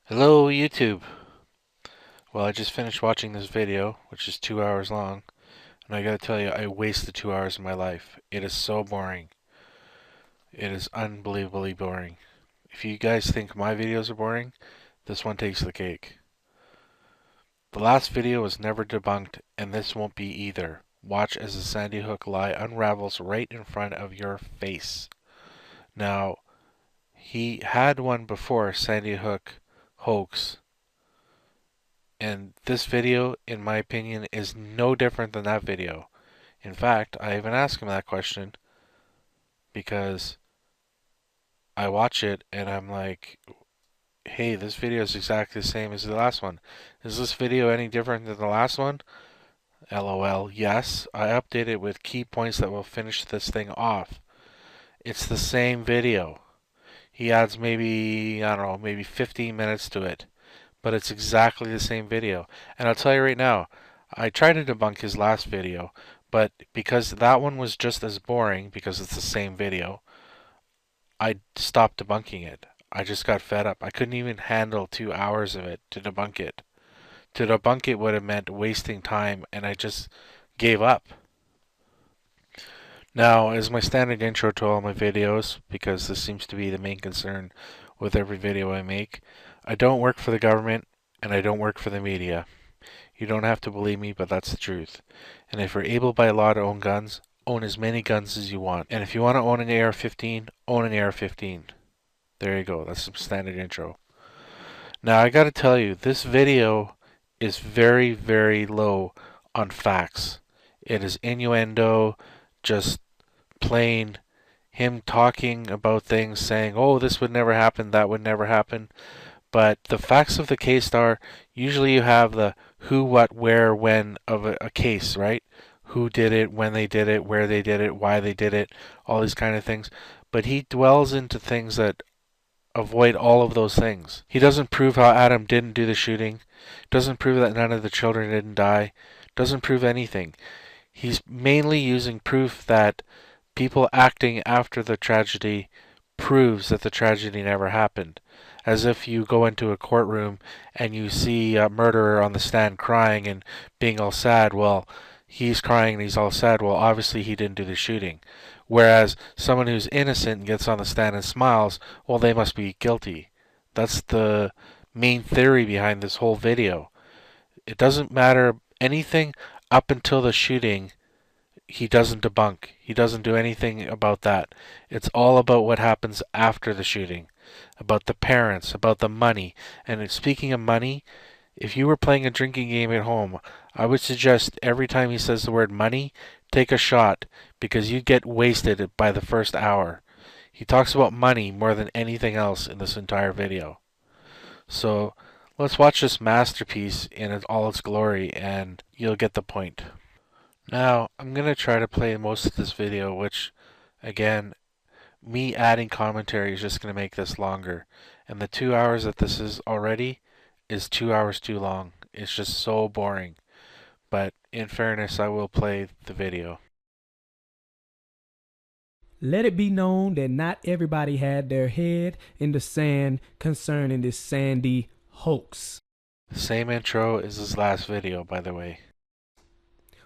Hello, YouTube. Well, I just finished watching this video, which is 2 hours long, and I gotta tell you, I wasted 2 hours of my life. It is so boring. It is unbelievably boring. If you guys think my videos are boring, this one takes the cake. The last video was never debunked, and this won't be either. Watch as the Sandy Hook lie unravels right in front of your face. Now, he had one before, Sandy Hook Hoax. And this video, in my opinion, is no different than that video. In fact, I even asked him that question because I watch it and I'm like, hey, this video is exactly the same as the last one. Is this video any different than the last one? LOL, yes. I updated it with key points that will finish this thing off. It's the same video. He adds maybe, I don't know, maybe 15 minutes to it. But it's exactly the same video. And I'll tell you right now, I tried to debunk his last video, but because that one was just as boring, because it's the same video, I stopped debunking it. I just got fed up. I couldn't even handle 2 hours of it to debunk it. To debunk it would have meant wasting time, and I just gave up. Now, as my standard intro to all my videos, because this seems to be the main concern with every video I make, I don't work for the government, and I don't work for the media. You don't have to believe me, but that's the truth. And if you're able by law to own guns, own as many guns as you want. And if you want to own an AR-15, own an AR-15. There you go. That's some standard intro. Now, I gotta tell you, this video is very, very low on facts. It is innuendo, just plain him talking about things, saying, oh, this would never happen, that would never happen. But the facts of the case are usually you have the who, what, where, when of a case, right? Who did it, when they did it, where they did it, why they did it, all these kind of things. But he dwells into things that avoid all of those things. He doesn't prove how Adam didn't do the shooting, doesn't prove that none of the children didn't die, doesn't prove anything. He's mainly using proof that people acting after the tragedy proves that the tragedy never happened. As if you go into a courtroom and you see a murderer on the stand crying and being all sad. Well, he's crying and he's all sad. Well, obviously he didn't do the shooting. Whereas someone who's innocent and gets on the stand and smiles, well, they must be guilty. That's the main theory behind this whole video. It doesn't matter anything up until the shooting. He doesn't debunk. He doesn't do anything about that. It's all about what happens after the shooting, about the parents, about the money. And speaking of money, if you were playing a drinking game at home, I would suggest every time he says the word money, take a shot because you'd get wasted by the first hour. He talks about money more than anything else in this entire video. So let's watch this masterpiece in all its glory and you'll get the point. Now, I'm going to try to play most of this video, which, again, me adding commentary is just going to make this longer. And the 2 hours that this is already is 2 hours too long. It's just so boring. But in fairness, I will play the video. Let it be known that not everybody had their head in the sand concerning this Sandy hoax. Same intro as his last video, by the way.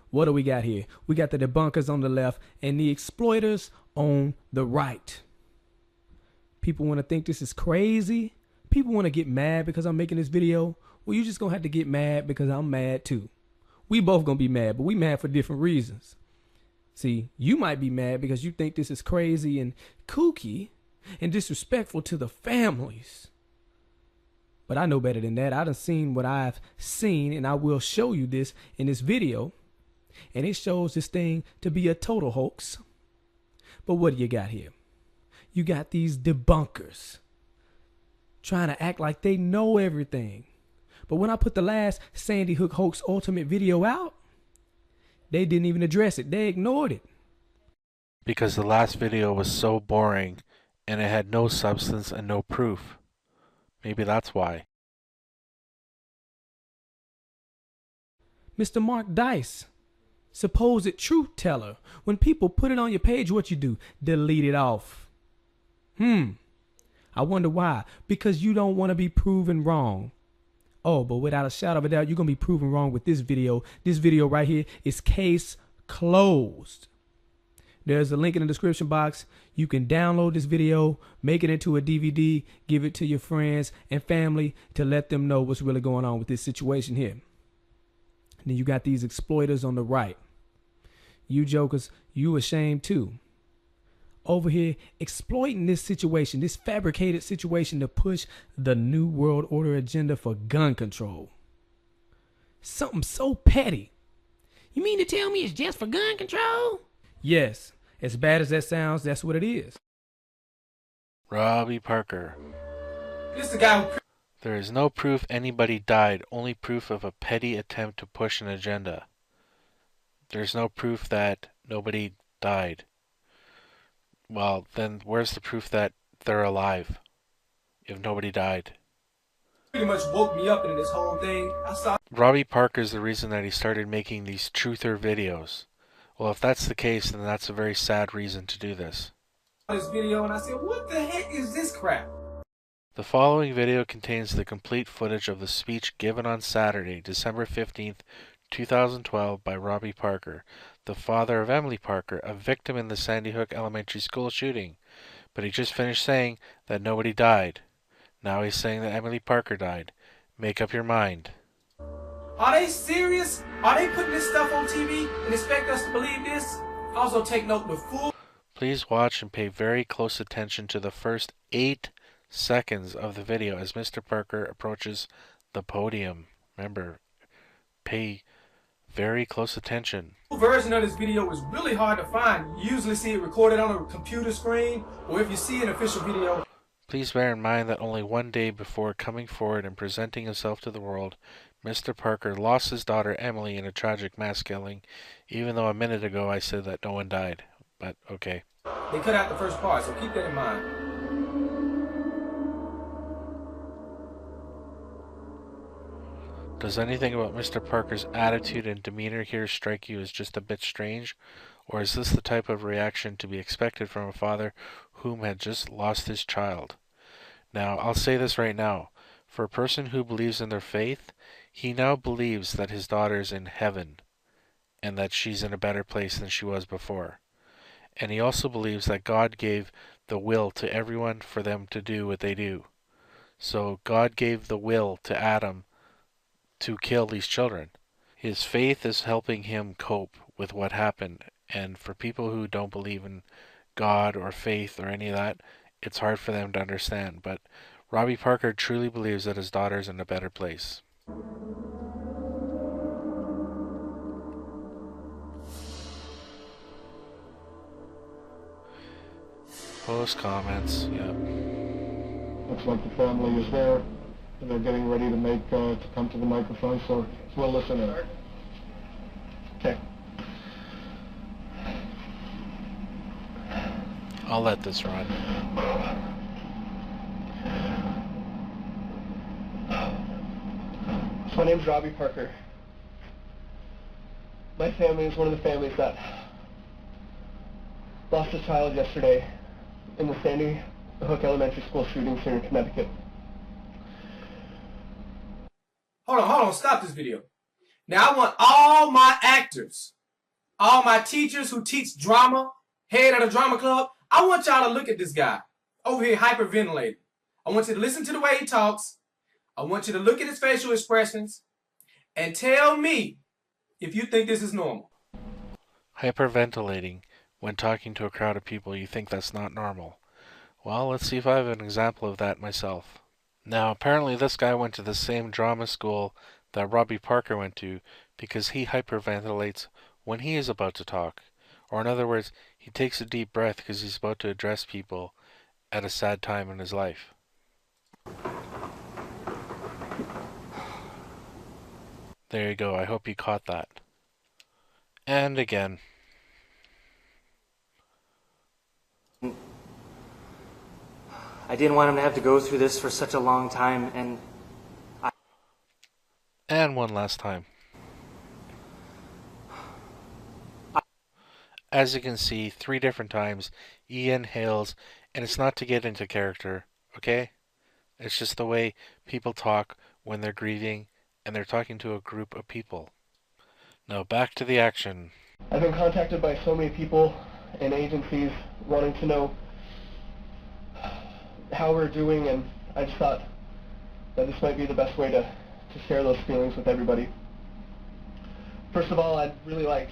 What do we got here? We got the debunkers on the left and the exploiters on the right. People want to think this is crazy. People want to get mad because I'm making this video. Well, you just going to have to get mad because I'm mad too. We both going to be mad, but we mad for different reasons. See, you might be mad because you think this is crazy and kooky and disrespectful to the families. But I know better than that. I done seen what I've seen, and I will show you this in this video. And it shows this thing to be a total hoax. But what do you got here? You got these debunkers trying to act like they know everything. But when I put the last Sandy Hook hoax ultimate video out, they didn't even address it. They ignored it. Because the last video was so boring and it had no substance and no proof. Maybe that's why. Mr. Mark Dice, supposed truth teller. When people put it on your page, what you do? Delete it off. I I wonder why. Because you don't want to be proven wrong. Oh, but without a shadow of a doubt, you're going to be proven wrong with this video. This video right here is case closed. There's a link in the description box. You can download this video, make it into a DVD, give it to your friends and family to let them know what's really going on with this situation here. And then you got these exploiters on the right. You jokers, you ashamed too. Over here exploiting this situation, this fabricated situation to push the New World Order agenda for gun control. Something so petty. You mean to tell me it's just for gun control? Yes, as bad as that sounds, that's what it is. Robbie Parker. This is the guy who... There is no proof anybody died, only proof of a petty attempt to push an agenda. There's no proof that nobody died. Well, then where's the proof that they're alive if nobody died? Pretty much woke me up in this whole thing. I saw Robbie Parker's the reason that he started making these truther videos. Well, if that's the case, then that's a very sad reason to do this. this video and I said, what the heck is this crap? The following video contains the complete footage of the speech given on Saturday, December 15th, 2012 by Robbie Parker, the father of Emily Parker, a victim in the Sandy Hook Elementary School shooting. But he just finished saying that nobody died. Now he's saying that Emily Parker died. Make up your mind. Are they serious? Are they putting this stuff on TV and expect us to believe this? Also take note the full... Please watch and pay very close attention to the first 8 seconds of the video as Mr. Parker approaches the podium. Remember, pay very close attention. The version of this video is really hard to find. You usually see it recorded on a computer screen, or if you see an official video. Please bear in mind that only one day before coming forward and presenting himself to the world, Mr. Parker lost his daughter Emily in a tragic mass killing, even though a minute ago I said that no one died. But okay. They cut out the first part, so keep that in mind. Does anything about Mr. Parker's attitude and demeanor here strike you as just a bit strange? Or is this the type of reaction to be expected from a father whom had just lost his child? Now, I'll say this right now. For a person who believes in their faith, he now believes that his daughter's in heaven and that she's in a better place than she was before. And he also believes that God gave the will to everyone for them to do what they do. So God gave the will to Adam to kill these children. His faith is helping him cope with what happened. And for people who don't believe in God or faith or any of that, it's hard for them to understand. But Robbie Parker truly believes that his daughter's in a better place. Post comments, yeah. Looks like the family is there, and they're getting ready to come to the microphone, so we'll listen in. Okay. I'll let this run. My name's Robbie Parker. My family is one of the families that lost a child yesterday in the Sandy Hook Elementary School shootings here in Connecticut. Hold on, stop this video. Now I want all my actors, all my teachers who teach drama, head of the drama club, I want y'all to look at this guy over here hyperventilating. I want you to listen to the way he talks. I want you to look at his facial expressions and tell me if you think this is normal. Hyperventilating when talking to a crowd of people, you think that's not normal. Well, let's see if I have an example of that myself. Now, apparently this guy went to the same drama school that Robbie Parker went to because he hyperventilates when he is about to talk. Or in other words, he takes a deep breath because he's about to address people at a sad time in his life. There you go. I hope you caught that. And again. I didn't want him to have to go through this for such a long time, And one last time. As you can see, 3 different times, he inhales, and it's not to get into character, okay? It's just the way people talk when they're grieving and they're talking to a group of people. Now back to the action. I've been contacted by so many people and agencies wanting to know how we're doing, and I just thought that this might be the best way to share those feelings with everybody. First of all, I'd really like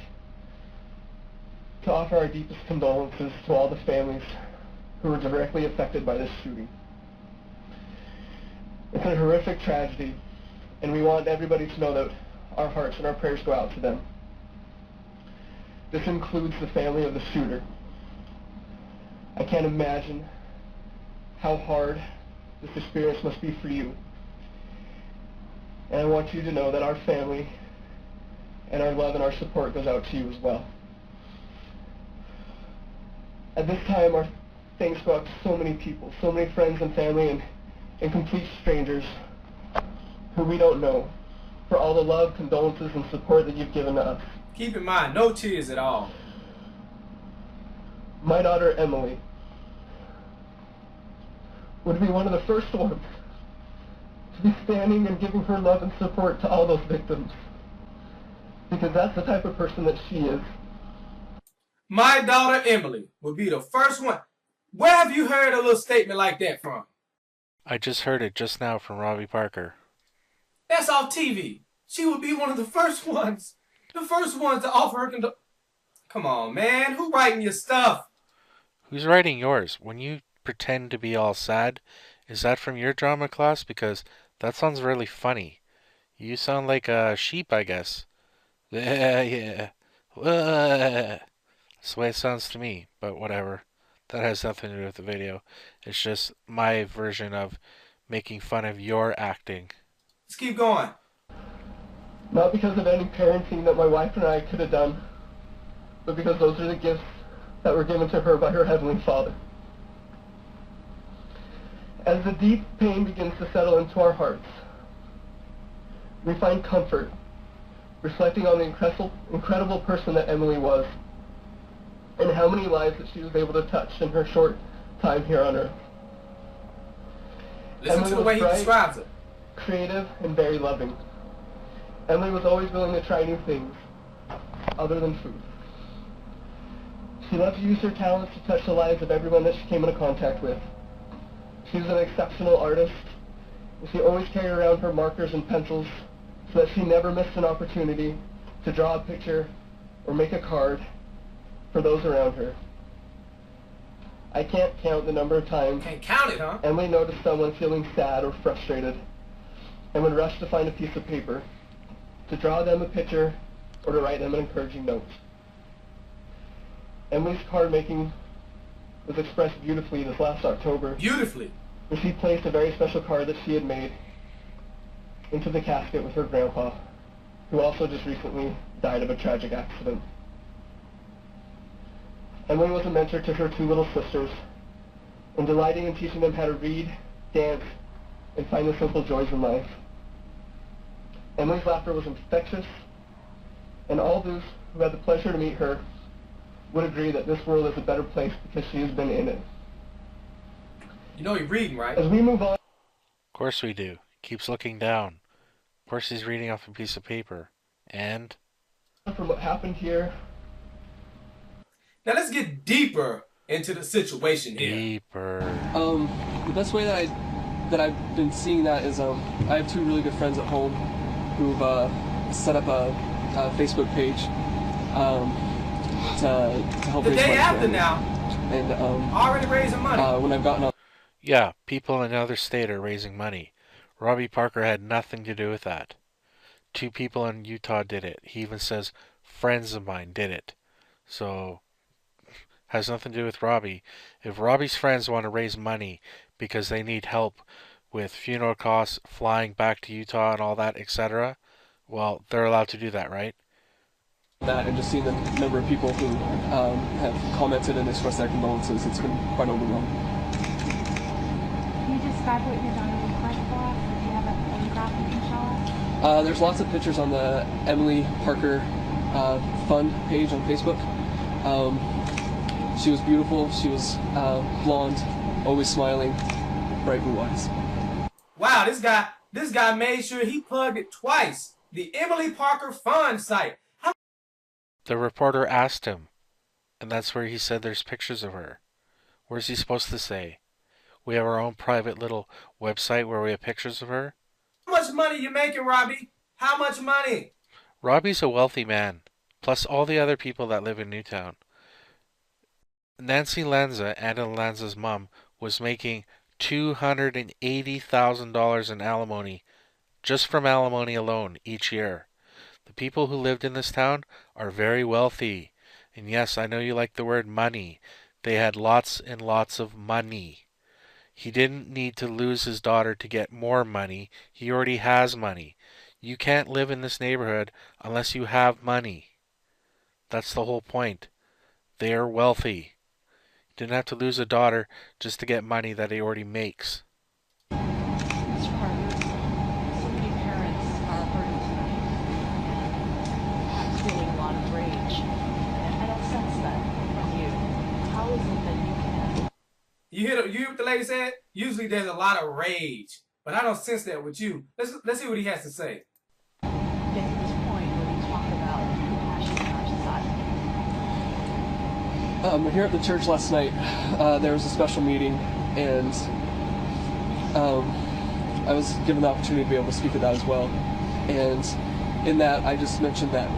to offer our deepest condolences to all the families who were directly affected by this shooting. It's a horrific tragedy, and we want everybody to know that our hearts and our prayers go out to them. This includes the family of the shooter. I can't imagine how hard this experience must be for you. And I want you to know that our family and our love and our support goes out to you as well. At this time, our thanks go out to so many people, so many friends and family and complete strangers who we don't know, for all the love, condolences, and support that you've given to us. Keep in mind, no tears at all. My daughter, Emily, would be one of the first ones to be standing and giving her love and support to all those victims, because that's the type of person that she is. My daughter, Emily, would be the first one. Where have you heard a little statement like that from? I just heard it just now from Robbie Parker. That's off TV. She would be one of the first ones. The first ones to offer her Come on, man. Who writing your stuff? Who's writing yours? When you pretend to be all sad, is that from your drama class? Because that sounds really funny. You sound like a sheep, I guess. Yeah. That's the way it sounds to me, but whatever. That has nothing to do with the video. It's just my version of making fun of your acting. Let's keep going. Not because of any parenting that my wife and I could have done, but because those are the gifts that were given to her by her Heavenly Father. As the deep pain begins to settle into our hearts, we find comfort reflecting on the incredible person that Emily was, and how many lives that she was able to touch in her short time here on Earth. Listen Emily to the way he bright, describes it. creative, and very loving. Emily was always willing to try new things other than food. She loved to use her talents to touch the lives of everyone that she came into contact with. She was an exceptional artist, and she always carried around her markers and pencils so that she never missed an opportunity to draw a picture or make a card for those around her. I can't count the number of times Can't count it, huh? Emily noticed someone feeling sad or frustrated and would rush to find a piece of paper to draw them a picture or to write them an encouraging note. Emily's card making was expressed beautifully this last October, Beautifully. when she placed a very special card that she had made into the casket with her grandpa, who also just recently died of a tragic accident. Emily was a mentor to her two little sisters, and delighting in teaching them how to read, dance, and find the simple joys in life. Emily's laughter was infectious, and all those who had the pleasure to meet her would agree that this world is a better place because she has been in it. You know you're reading, right? As we move on... Of course we do. Keeps looking down. Of course he's reading off a piece of paper. And? from what happened here... Now let's get deeper into the situation here. Deeper. The best way that I've been seeing that is I have two really good friends at home who've set up a Facebook page to help The raise day money. after now, And already raising money. when I've gotten up. Yeah, people in another state are raising money. Robbie Parker had nothing to do with that. Two people in Utah did it. He even says friends of mine did it. So, has nothing to do with Robbie. If Robbie's friends want to raise money because they need help with funeral costs, flying back to Utah and all that, etc., well, they're allowed to do that, right? That and just seeing the number of people who have commented and expressed their condolences, it's been quite overwhelming. Can you describe what your daughter looked like for us? Do you have a photograph you can show us? There's lots of pictures on the Emily Parker Fund page on Facebook. She was beautiful. She was blonde, always smiling. bright blue eyes. Wow, this guy made sure he plugged it twice. The Emily Parker Fund site. The reporter asked him, and that's where he said there's pictures of her. Where's he supposed to say? We have our own private little website where we have pictures of her? How much money you making, Robbie? How much money? Robbie's a wealthy man, plus all the other people that live in Newtown. Nancy Lanza, Anna Lanza's mom, was making $280,000 in alimony, just from alimony alone, each year. The people who lived in this town are very wealthy. And yes, I know you like the word money. They had lots and lots of money. He didn't need to lose his daughter to get more money. He already has money. You can't live in this neighborhood unless you have money. That's the whole point. They are wealthy. He didn't have to lose a daughter just to get money that he already makes. Mr. Carter, so many parents are hurting tonight. Perhaps feeling a lot of rage. And I don't sense that from you. How is it that you can... You hear what the lady said? Usually there's a lot of rage, but I don't sense that with you. Let's see what he has to say. get to this point where you talk about compassion in our society? Here at the church last night, there was a special meeting, and I was given the opportunity to be able to speak at that as well. And in that, I just mentioned that,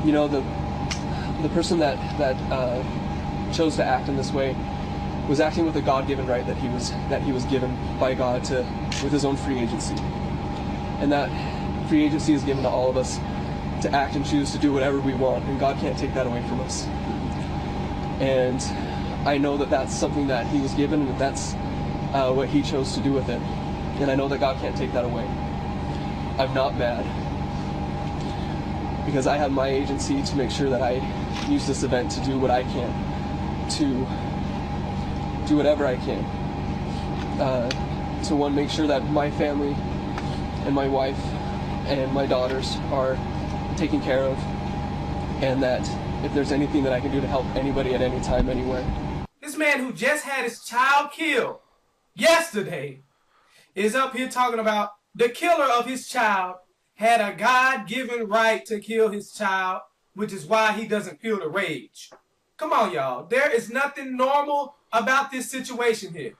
you know, the person that chose to act in this way was acting with a God-given right that he was given by God with his own free agency, and that free agency is given to all of us to act and choose to do whatever we want, and God can't take that away from us. And I know that that's something that he was given, and that's what he chose to do with it. And I know that God can't take that away. I'm not mad, because I have my agency to make sure that I use this event to do what I can, to do whatever I can, to one, make sure that my family and my wife and my daughters are taken care of, and that if there's anything that I can do to help anybody at any time, anywhere. This man who just had his child killed yesterday is up here talking about the killer of his child had a God-given right to kill his child, which is why he doesn't feel the rage. Come on, y'all. There is nothing normal about this situation here.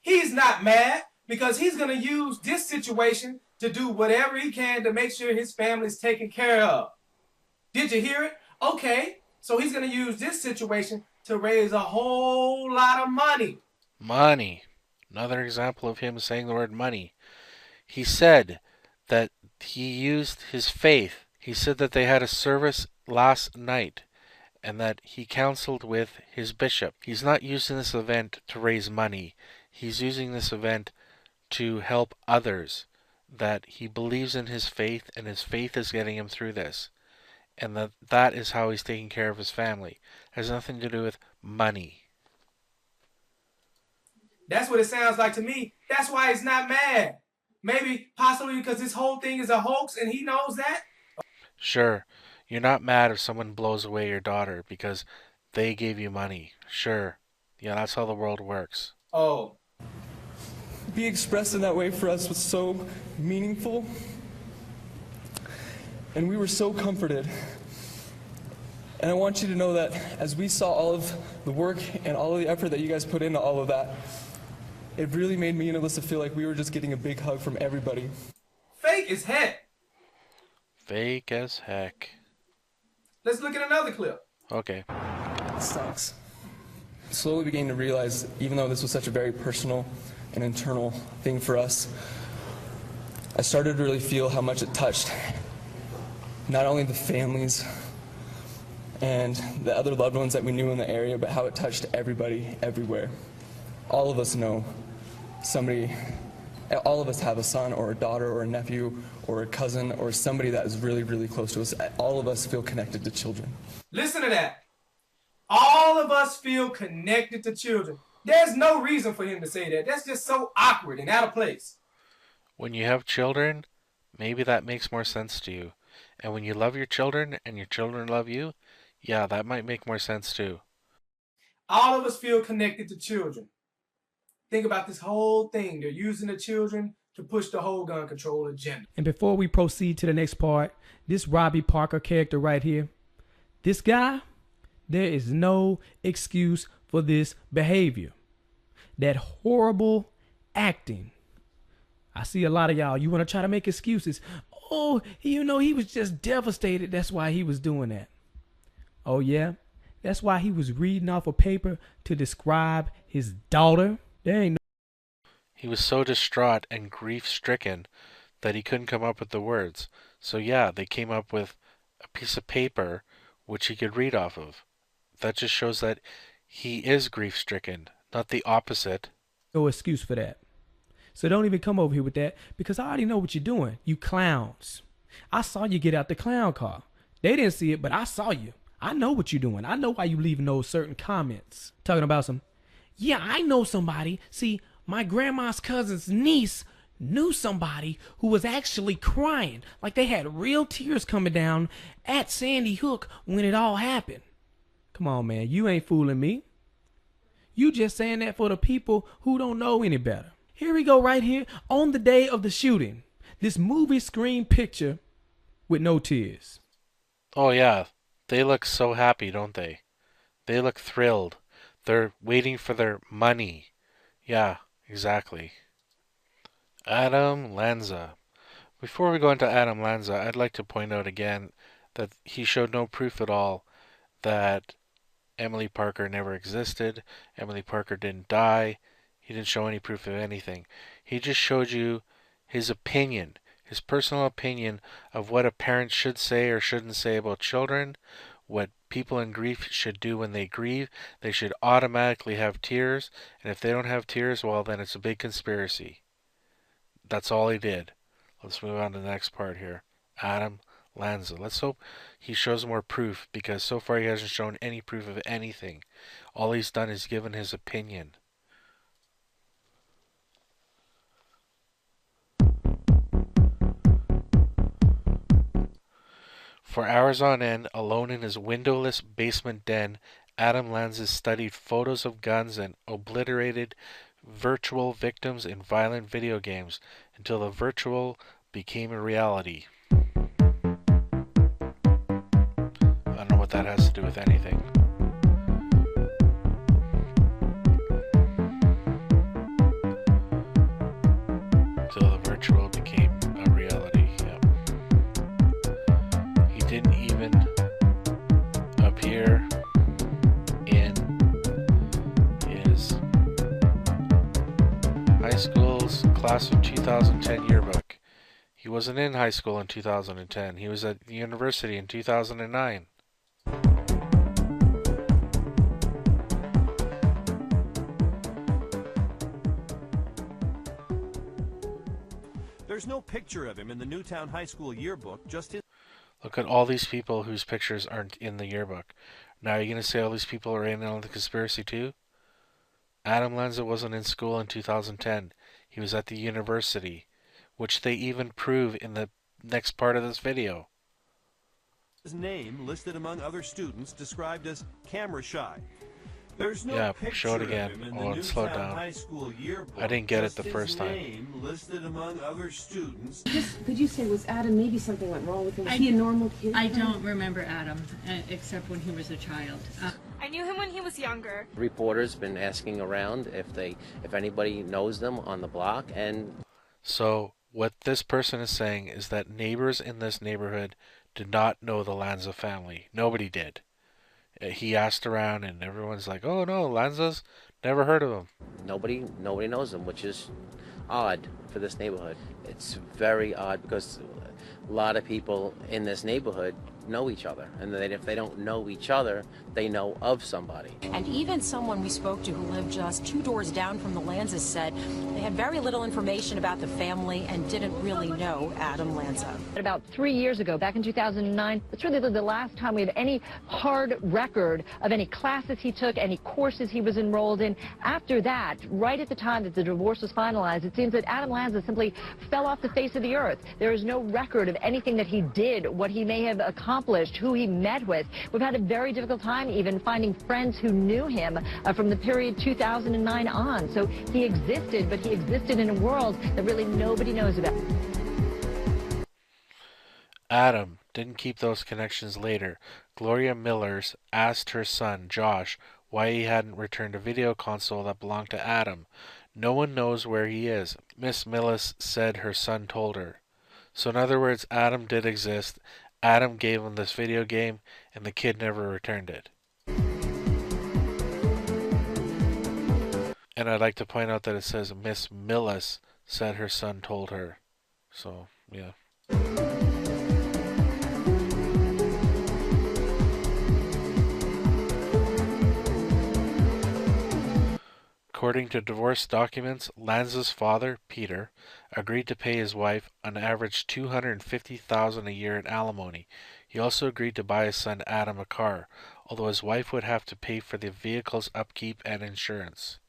He's not mad because he's going to use this situation to do whatever he can to make sure his family's taken care of. Did you hear it? Okay. So he's going to use this situation to raise a whole lot of money. Money. Another example of him saying the word money. He said that he used his faith. He said that they had a service last night and that he counseled with his bishop. He's not using this event to raise money. He's using this event to help others, that he believes in his faith and his faith is getting him through this, and that is how he's taking care of his family. It has nothing to do with money. That's what it sounds like to me. That's why he's not mad. Maybe possibly because this whole thing is a hoax and he knows that. Sure, you're not mad if someone blows away your daughter because they gave you money. Sure. Yeah, that's how the world works. Oh. Being expressed in that way for us was so meaningful, and we were so comforted. And I want you to know that as we saw all of the work and all of the effort that you guys put into all of that, it really made me and Alyssa feel like we were just getting a big hug from everybody. Fake as heck. Fake as heck. Let's look at another clip. Okay. It sucks. Slowly beginning to realize, even though this was such a very personal and internal thing for us, I started to really feel how much it touched not only the families and the other loved ones that we knew in the area, but how it touched everybody, everywhere. All of us know somebody, all of us have a son or a daughter or a nephew or a cousin or somebody that is really, really close to us. All of us feel connected to children. Listen to that. All of us feel connected to children. There's no reason for him to say that. That's just so awkward and out of place. When you have children, maybe that makes more sense to you. And when you love your children and your children love you, yeah, that might make more sense too. All of us feel connected to children. Think about this whole thing. They're using the children to push the whole gun control agenda. And before we proceed to the next part, this Robbie Parker character right here, this guy, there is no excuse for this behavior. That horrible acting. I see a lot of y'all, you want to try to make excuses. Oh, you know, he was just devastated. That's why he was doing that. Oh, yeah? That's why he was reading off a paper to describe his daughter. There ain't no. He was so distraught and grief-stricken that he couldn't come up with the words. So yeah, they came up with a piece of paper which he could read off of. That just shows that he is grief-stricken, not the opposite. No excuse for that. So don't even come over here with that, because I already know what you're doing, you clowns. I saw you get out the clown car. They didn't see it, but I saw you. I know what you're doing. I know why you leaving those certain comments. Talking about some, yeah, I know somebody. See, my grandma's cousin's niece knew somebody who was actually crying. Like they had real tears coming down at Sandy Hook when it all happened. Come on, man. You ain't fooling me. You just saying that for the people who don't know any better. Here we go right here on the day of the shooting. This movie screen picture with no tears. Oh yeah, they look so happy, don't they? They look thrilled. They're waiting for their money. Yeah, exactly. Adam Lanza. Before we go into Adam Lanza, I'd like to point out again that he showed no proof at all that Emily Parker never existed. Emily Parker didn't die. He didn't show any proof of anything. He just showed you his opinion, his personal opinion of what a parent should say or shouldn't say about children, what people in grief should do when they grieve. They should automatically have tears, and if they don't have tears, well, then it's a big conspiracy. That's all he did. Let's move on to the next part here. Adam Lanza. Let's hope he shows more proof, because so far he hasn't shown any proof of anything. All he's done is given his opinion. For hours on end, alone in his windowless basement den, Adam Lanza studied photos of guns and obliterated virtual victims in violent video games until the virtual became a reality. I don't know what that has to do with anything. Until the virtual became a reality. Yep. He didn't even appear in his high school's class of 2010 yearbook. He wasn't in high school in 2010. He was at the university in 2009. There's no picture of him in the Newtown High School yearbook, just his... Look at all these people whose pictures aren't in the yearbook. Now you're going to say all these people are in on the conspiracy too? Adam Lanza wasn't in school in 2010. He was at the university, which they even prove in the next part of this video. His name listed among other students described as camera shy. There's no Yeah, picture show it of again. him in Hold the on, slow Newtown down. High School yearbook, I didn't get it the just first his time. name listed among other students. Could you say, was Adam, maybe something went wrong with him? Was he a normal kid? I don't remember Adam, except when he was a child. I knew him when he was younger. Reporters been asking around if anybody knows them on the block, and So what this person is saying is that neighbors in this neighborhood did not know the Lanza family. Nobody did. He asked around and everyone's like, oh no, Lanza's never heard of him. nobody knows them, which is odd for this neighborhood. It's very odd because a lot of people in this neighborhood know each other, and if they don't know each other, they know of somebody. And even someone we spoke to who lived just 2 doors down from the Lanzas said they had very little information about the family and didn't really know Adam Lanza. About 3 years ago, back in 2009, that's really the last time we have any hard record of any classes he took, any courses he was enrolled in. After that, right at the time that the divorce was finalized, it seems that Adam Lanza simply fell off the face of the earth. There is no record of anything that he did, what he may have accomplished accomplished, who he met with. We've had a very difficult time even finding friends who knew him from the period 2009 on. So he existed, but he existed in a world that really nobody knows about. Adam didn't keep those connections later. Gloria Millers asked her son, Josh, why he hadn't returned a video console that belonged to Adam. No one knows where he is. Miss Millis said her son told her. So in other words, Adam did exist. Adam gave him this video game, and the kid never returned it. And I'd like to point out that it says Miss Millis said her son told her. So, yeah. According to divorce documents, Lanza's father, Peter, agreed to pay his wife an average $250,000 a year in alimony. He also agreed to buy his son Adam a car, although his wife would have to pay for the vehicle's upkeep and insurance.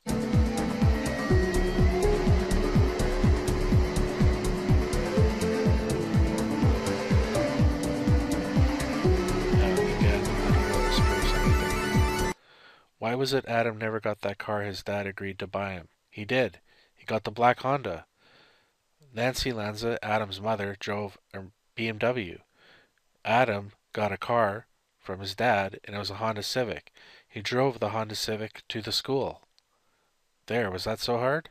Why was it Adam never got that car his dad agreed to buy him? He did. He got the black Honda. Nancy Lanza, Adam's mother, drove a BMW. Adam got a car from his dad, and it was a Honda Civic. He drove the Honda Civic to the school. There, was that so hard?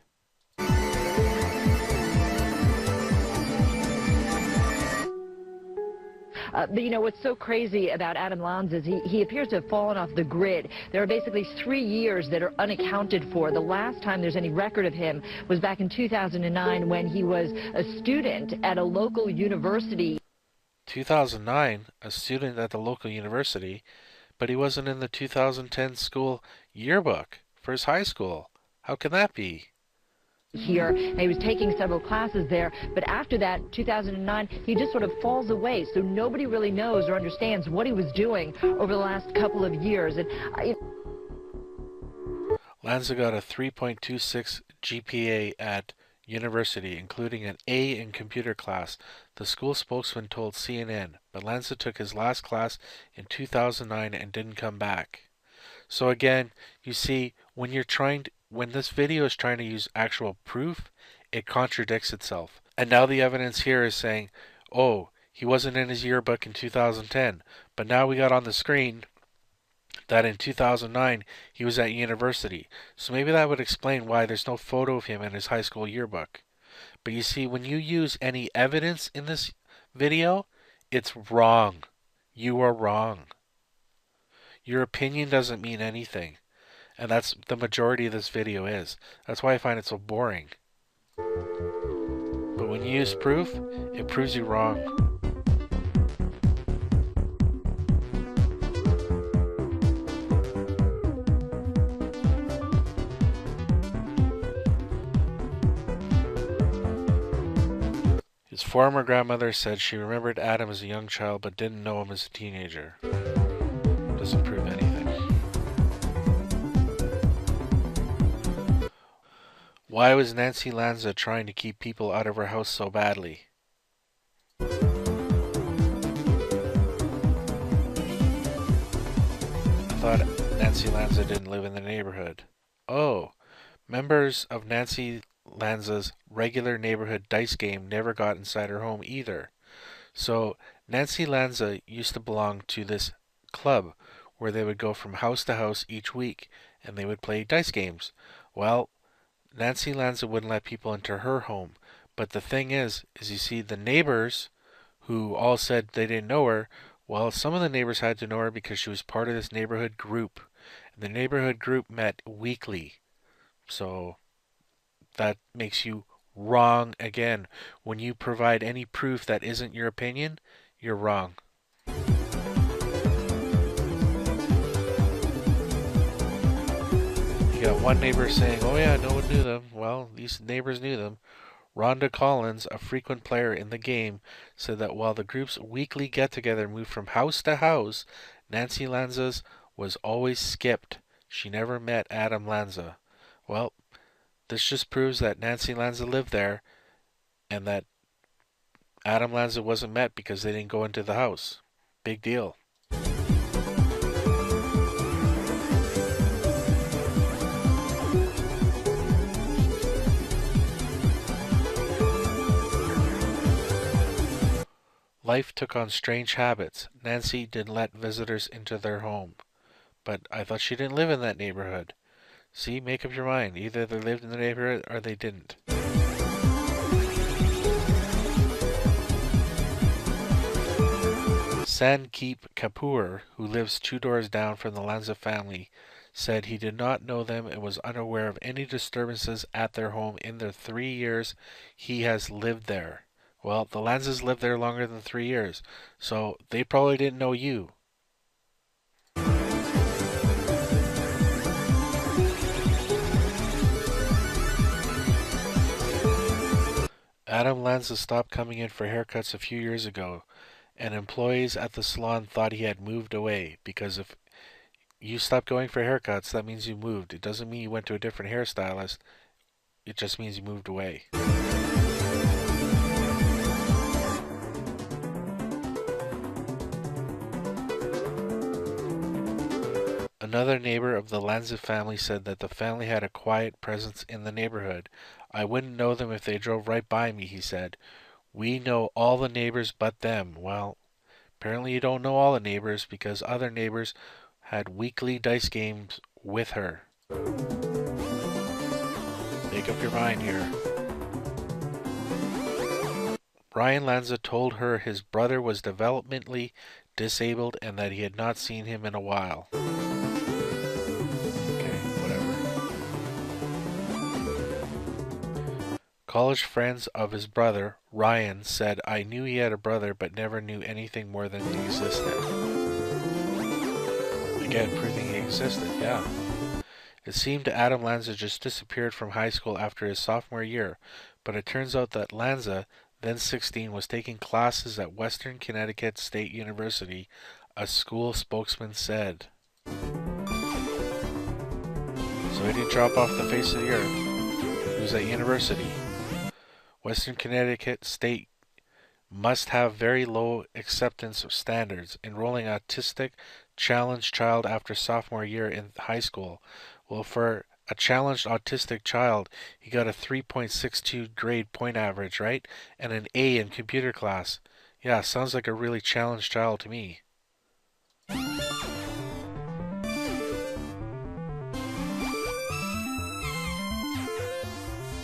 But you know what's so crazy about Adam Lanza is he appears to have fallen off the grid. There are basically 3 years that are unaccounted for. The last time there's any record of him was back in 2009 when he was a student at a local university. 2009, a student at the local university, but he wasn't in the 2010 school yearbook for his high school. How can that be? Here, and he was taking several classes there, but after that, 2009, he just sort of falls away, so nobody really knows or understands what he was doing over the last couple of years. And Lanza got a 3.26 GPA at university, including an A in computer class, the school spokesman told CNN, but Lanza took his last class in 2009 and didn't come back. So again, you see, when this video is trying to use actual proof, it contradicts itself. And now the evidence here is saying, oh, he wasn't in his yearbook in 2010, but now we got on the screen that in 2009 he was at university. So maybe that would explain why there's no photo of him in his high school yearbook. But you see, when you use any evidence in this video, it's wrong. You are wrong. Your opinion doesn't mean anything. And that's the majority of this video is. That's why I find it so boring. But when you use proof, it proves you wrong. His former grandmother said she remembered Adam as a young child but didn't know him as a teenager. Doesn't prove anything. Why was Nancy Lanza trying to keep people out of her house so badly? I thought Nancy Lanza didn't live in the neighborhood. Oh, members of Nancy Lanza's regular neighborhood dice game never got inside her home either. So Nancy Lanza used to belong to this club where they would go from house to house each week and they would play dice games. Well, Nancy Lanza wouldn't let people into her home. But the thing is you see the neighbors who all said they didn't know her, well, some of the neighbors had to know her because she was part of this neighborhood group. And the neighborhood group met weekly. So that makes you wrong again. When you provide any proof that isn't your opinion, you're wrong. You got one neighbor saying, oh yeah, no one knew them. Well, these neighbors knew them. Rhonda Collins, a frequent player in the game, said that while the group's weekly get-together moved from house to house, Nancy Lanza's was always skipped. She never met Adam Lanza. Well, this just proves that Nancy Lanza lived there and that Adam Lanza wasn't met because they didn't go into the house. Big deal. Life took on strange habits. Nancy didn't let visitors into their home. But I thought she didn't live in that neighborhood. See, make up your mind. Either they lived in the neighborhood or they didn't. Sankeep Kapoor, who lives 2 doors down from the Lanza family, said he did not know them and was unaware of any disturbances at their home in the 3 years he has lived there. Well, the Lanzas lived there longer than 3 years, so they probably didn't know you. Adam Lanza stopped coming in for haircuts a few years ago, and employees at the salon thought he had moved away, because if you stop going for haircuts, that means you moved. It doesn't mean you went to a different hairstylist. It just means you moved away. Another neighbor of the Lanza family said that the family had a quiet presence in the neighborhood. I wouldn't know them if they drove right by me, he said. We know all the neighbors but them. Well, apparently you don't know all the neighbors because other neighbors had weekly dice games with her. Make up your mind here. Brian Lanza told her his brother was developmentally disabled and that he had not seen him in a while. College friends of his brother, Ryan, said, I knew he had a brother but never knew anything more than he existed. Again, proving he existed, yeah. It seemed Adam Lanza just disappeared from high school after his sophomore year, but it turns out that Lanza, then 16, was taking classes at Western Connecticut State University, a school spokesman said. So he didn't drop off the face of the earth. He was at university. Western Connecticut State must have very low acceptance standards, enrolling an autistic challenged child after sophomore year in high school. Well, for a challenged autistic child, he got a 3.62 grade point average, right? And an A in computer class. Yeah, sounds like a really challenged child to me.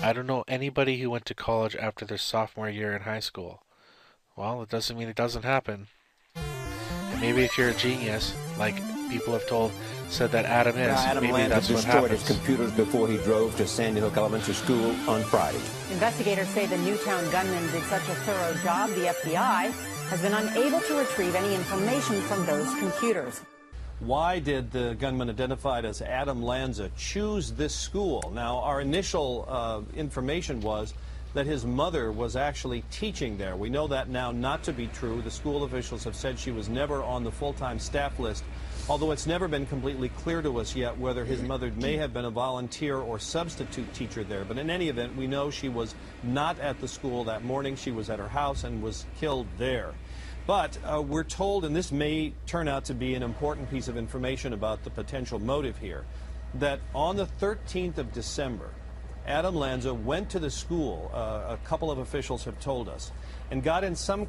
I don't know anybody who went to college after their sophomore year in high school. Well, it doesn't mean it doesn't happen. And maybe if you're a genius, like people have said that Adam is, Adam maybe Lanza that's what destroyed happens. his computers before he drove to Sandy Hook Elementary School on Friday. Investigators say the Newtown gunman did such a thorough job, the FBI has been unable to retrieve any information from those computers. Why did the gunman identified as Adam Lanza choose this school? Now, our initial information was that his mother was actually teaching there. We know that now not to be true. The school officials have said she was never on the full-time staff list, although it's never been completely clear to us yet whether his mother may have been a volunteer or substitute teacher there. But in any event, we know she was not at the school that morning. She was at her house and was killed there. But we're told, and this may turn out to be an important piece of information about the potential motive here, that on the 13th of December, Adam Lanza went to the school, a couple of officials have told us, and got in some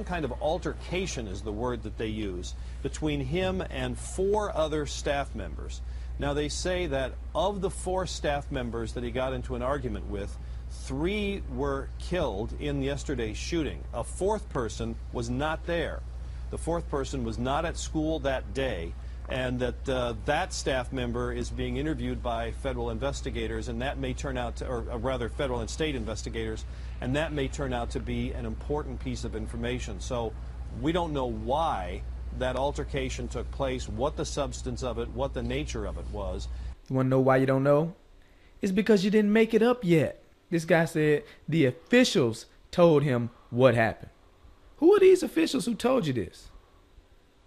kind of altercation, is the word that they use, between him and 4 other staff members. Now, they say that of the 4 staff members that he got into an argument with, 3 were killed in yesterday's shooting. A 4th person was not there. The 4th person was not at school that day, and that staff member is being interviewed by federal investigators, and that may turn out to, or rather federal and state investigators, and that may turn out to be an important piece of information. So we don't know why that altercation took place, what the substance of it, what the nature of it was. You want to know why you don't know? It's because you didn't make it up yet. This guy said the officials told him what happened. Who are these officials who told you this?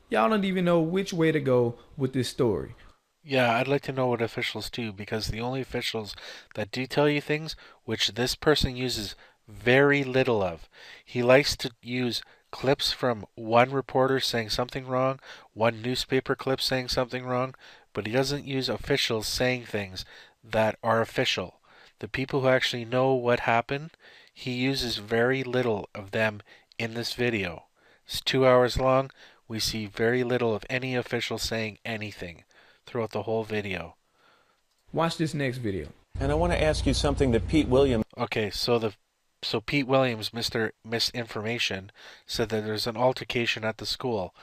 Y'all don't even know which way to go with this story. Yeah, I'd like to know what officials do, because the only officials that do tell you things, which this person uses very little of, he likes to use clips from one reporter saying something wrong, one newspaper clip saying something wrong, but he doesn't use officials saying things that are official. The people who actually know what happened, he uses very little of them in this video. It's 2 hours long. We see very little of any official saying anything throughout the whole video. Watch this next video. And I want to ask you something that Pete Williams... Okay, so Pete Williams, Mr. Misinformation, said that there's an altercation at the school.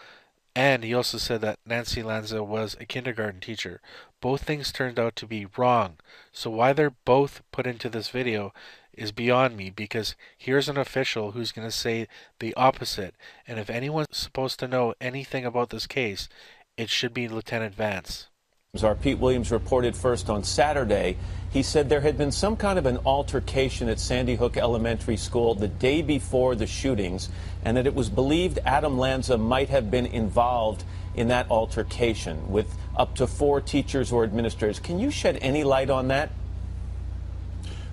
And he also said that Nancy Lanza was a kindergarten teacher. Both things turned out to be wrong. So why they're both put into this video is beyond me, because here's an official who's going to say the opposite. And if anyone's supposed to know anything about this case, it should be Lieutenant Vance. Our Pete Williams reported first on Saturday. He said there had been some kind of an altercation at Sandy Hook Elementary School the day before the shootings, and that it was believed Adam Lanza might have been involved in that altercation with up to 4 teachers or administrators. Can you shed any light on that?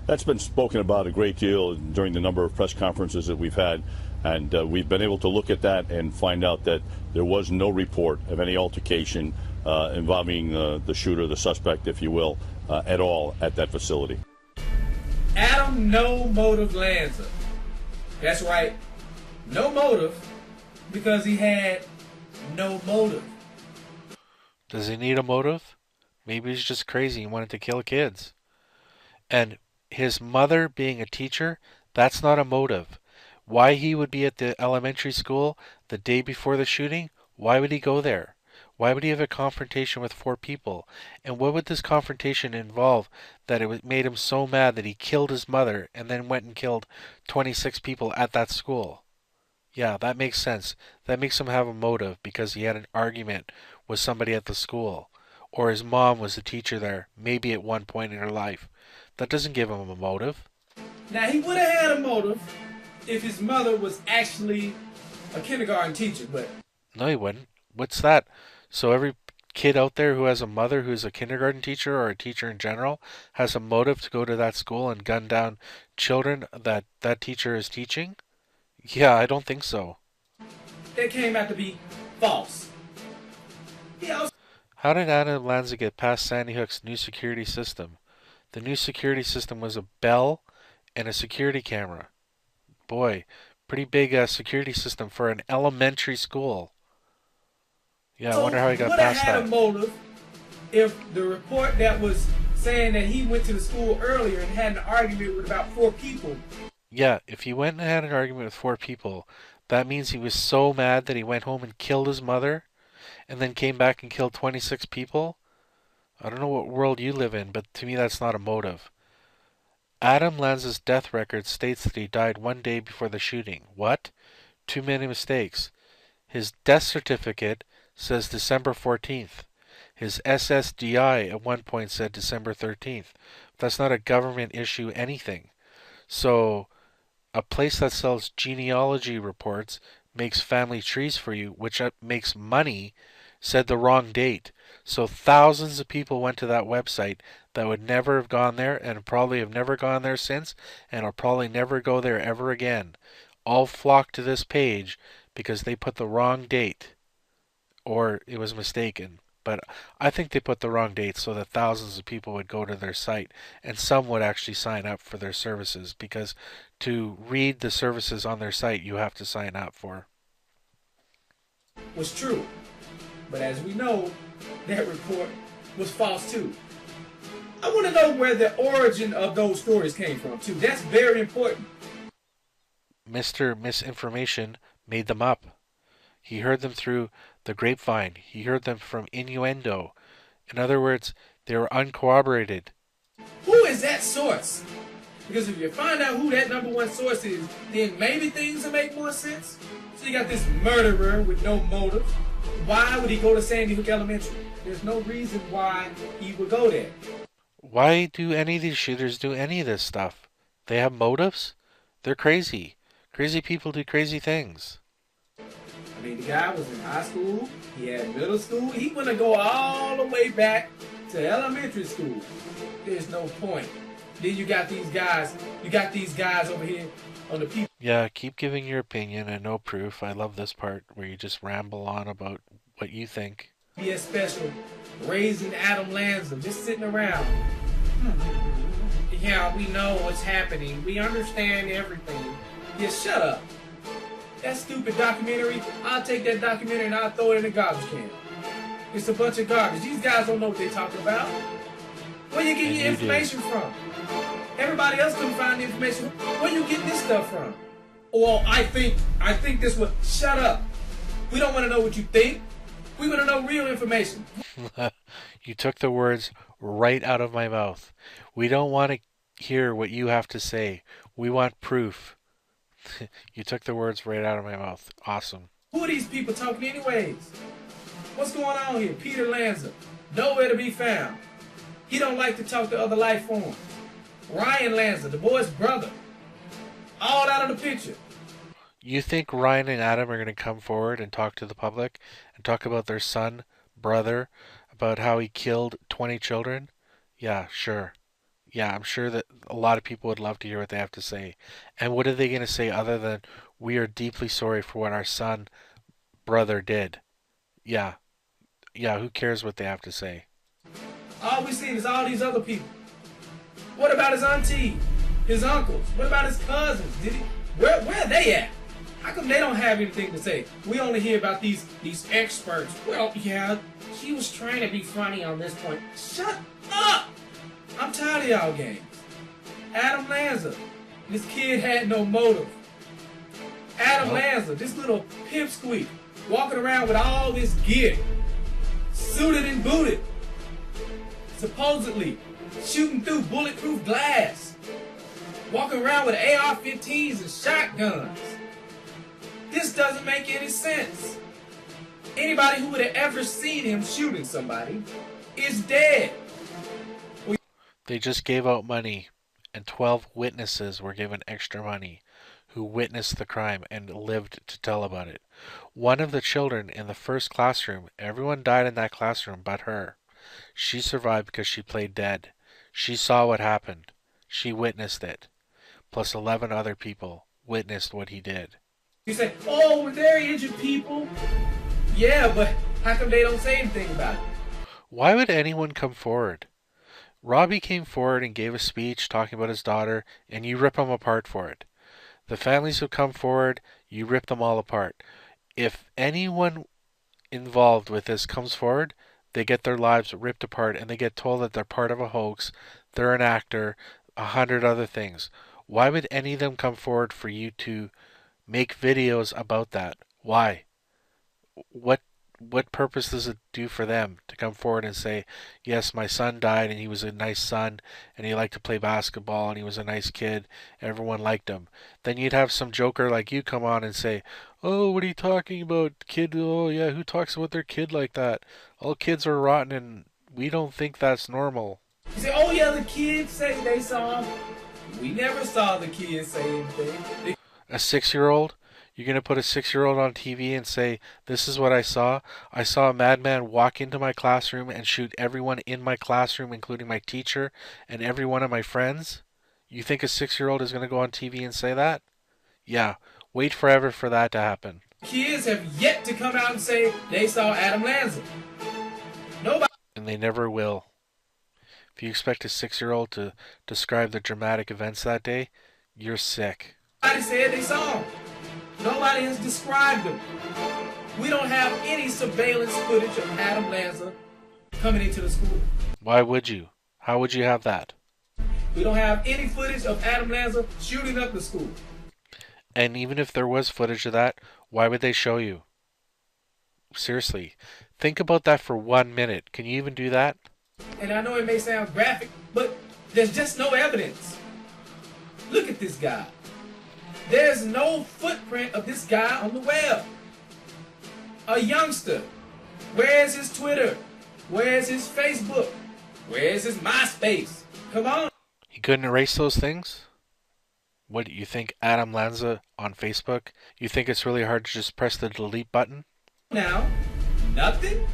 That's been spoken about a great deal during the number of press conferences that we've had, and we've been able to look at that and find out that there was no report of any altercation involving the shooter, the suspect, if you will, at all at that facility. Adam No Motive Lanza. That's right. No motive, because he had no motive. Does he need a motive? Maybe he's just crazy. He wanted to kill kids. And his mother being a teacher, that's not a motive. Why he would be at the elementary school the day before the shooting? Why would he go there? Why would he have a confrontation with 4 people? And what would this confrontation involve that it made him so mad that he killed his mother and then went and killed 26 people at that school? Yeah, that makes sense. That makes him have a motive because he had an argument with somebody at the school. Or his mom was the teacher there, maybe at one point in her life. That doesn't give him a motive. Now, he would have had a motive if his mother was actually a kindergarten teacher, but... No, he wouldn't. What's that? So every kid out there who has a mother who's a kindergarten teacher or a teacher in general has a motive to go to that school and gun down children that that teacher is teaching? Yeah, I don't think so. It came out to be false. How did Adam Lanza get past Sandy Hook's new security system? The new security system was a bell and a security camera. Boy, pretty big security system for an elementary school. Yeah, I wonder how he got past that. Would have had a motive if the report that was saying that he went to the school earlier and had an argument with about 4 people. Yeah, if he went and had an argument with 4 people, that means he was so mad that he went home and killed his mother and then came back and killed 26 people? I don't know what world you live in, but to me that's not a motive. Adam Lanza's death record states that he died 1 day before the shooting. What? Too many mistakes. His death certificate says December 14th. His SSDI at one point said December 13th. That's not a government issue anything. So a place that sells genealogy reports, makes family trees for you, which makes money, said the wrong date. So thousands of people went to that website that would never have gone there and probably have never gone there since and will probably never go there ever again. All flocked to this page because they put the wrong date. Or it was mistaken. But I think they put the wrong date so that thousands of people would go to their site and some would actually sign up for their services, because to read the services on their site you have to sign up for. Was true. But as we know, that report was false too. I want to know where the origin of those stories came from too. That's very important. Mr. Misinformation made them up. He heard them through the grapevine. He heard them from innuendo. In other words, they were uncorroborated. Who is that source? Because if you find out who that #1 source is, then maybe things will make more sense. So you got this murderer with no motive. Why would he go to Sandy Hook Elementary? There's no reason why he would go there. Why do any of these shooters do any of this stuff? They have motives? They're crazy. Crazy people do crazy things. I mean, the guy was in high school, he had middle school, he want to go all the way back to elementary school. There's no point. Then you got these guys. You got these guys over here on the people. Yeah, keep giving your opinion and no proof. I love this part where you just ramble on about what you think. PBS special, raising Adam Lanza, just sitting around. Yeah, we know what's happening. We understand everything. Yeah, shut up. That stupid documentary, I'll take that documentary and I'll throw it in the garbage can. It's a bunch of garbage. These guys don't know what they're talking about. Where you get your information from? Everybody else couldn't find the information. Where you get this stuff from? Well, I think this was. Shut up. We don't want to know what you think. We want to know real information. You took the words right out of my mouth. We don't want to hear what you have to say. We want proof. You took the words right out of my mouth. Awesome. Who are these people talking anyways? What's going on here? Peter Lanza, nowhere to be found. He don't like to talk to other life forms. Ryan Lanza, the boy's brother, all out of the picture. You think Ryan and Adam are going to come forward and talk to the public and talk about their son, brother, about how he killed 20 children? Yeah, sure. Yeah, I'm sure that a lot of people would love to hear what they have to say. And what are they going to say other than, we are deeply sorry for what our son, brother did? Yeah, who cares what they have to say? All we see is all these other people. What about his auntie, his uncles? What about his cousins? Where are they at? How come they don't have anything to say? We only hear about these experts. Well, yeah, he was trying to be funny on this point. Shut up! I'm tired of y'all games. Adam Lanza, this kid had no motive. Adam Lanza, this little pipsqueak, walking around with all this gear, suited and booted, supposedly shooting through bulletproof glass, walking around with AR-15s and shotguns. This doesn't make any sense. Anybody who would have ever seen him shooting somebody is dead. They just gave out money, and 12 witnesses were given extra money who witnessed the crime and lived to tell about it. One of the children in the first classroom, everyone died in that classroom but her. She survived because she played dead. She saw what happened. She witnessed it. Plus 11 other people witnessed what he did. You say, oh, they're injured people. Yeah, but how come they don't say anything about it? Why would anyone come forward? Robbie came forward and gave a speech talking about his daughter, and you rip him apart for it. The families who come forward, you rip them all apart. If anyone involved with this comes forward, they get their lives ripped apart and they get told that they're part of a hoax, they're an actor, 100 other things. Why would any of them come forward for you to make videos about that? Why? What purpose does it do for them to come forward and say, yes, my son died and he was a nice son and he liked to play basketball and he was a nice kid, everyone liked him. Then you'd have some joker like you come on and say, oh, what are you talking about, kid? Oh yeah, who talks about their kid like that? All kids are rotten and we don't think that's normal. You say, oh yeah, the kids say they saw him. We never saw the kids say anything. A 6-year-old? You're going to put a 6-year-old on TV and say, this is what I saw? I saw a madman walk into my classroom and shoot everyone in my classroom, including my teacher and every one of my friends? You think a 6-year-old is going to go on TV and say that? Yeah, wait forever for that to happen. Kids have yet to come out and say they saw Adam Lanza. Nobody. And they never will. If you expect a 6-year-old to describe the dramatic events that day, you're sick. Nobody said they saw him. Nobody has described him. We don't have any surveillance footage of Adam Lanza coming into the school. Why would you? How would you have that? We don't have any footage of Adam Lanza shooting up the school. And even if there was footage of that, why would they show you? Seriously, think about that for 1 minute. Can you even do that? And I know it may sound graphic, but there's just no evidence. Look at this guy. There's no footprint of this guy on the web. A youngster. Where's his Twitter? Where's his Facebook? Where's his MySpace? Come on. He couldn't erase those things? What, you think Adam Lanza on Facebook? You think it's really hard to just press the delete button? Now, nothing?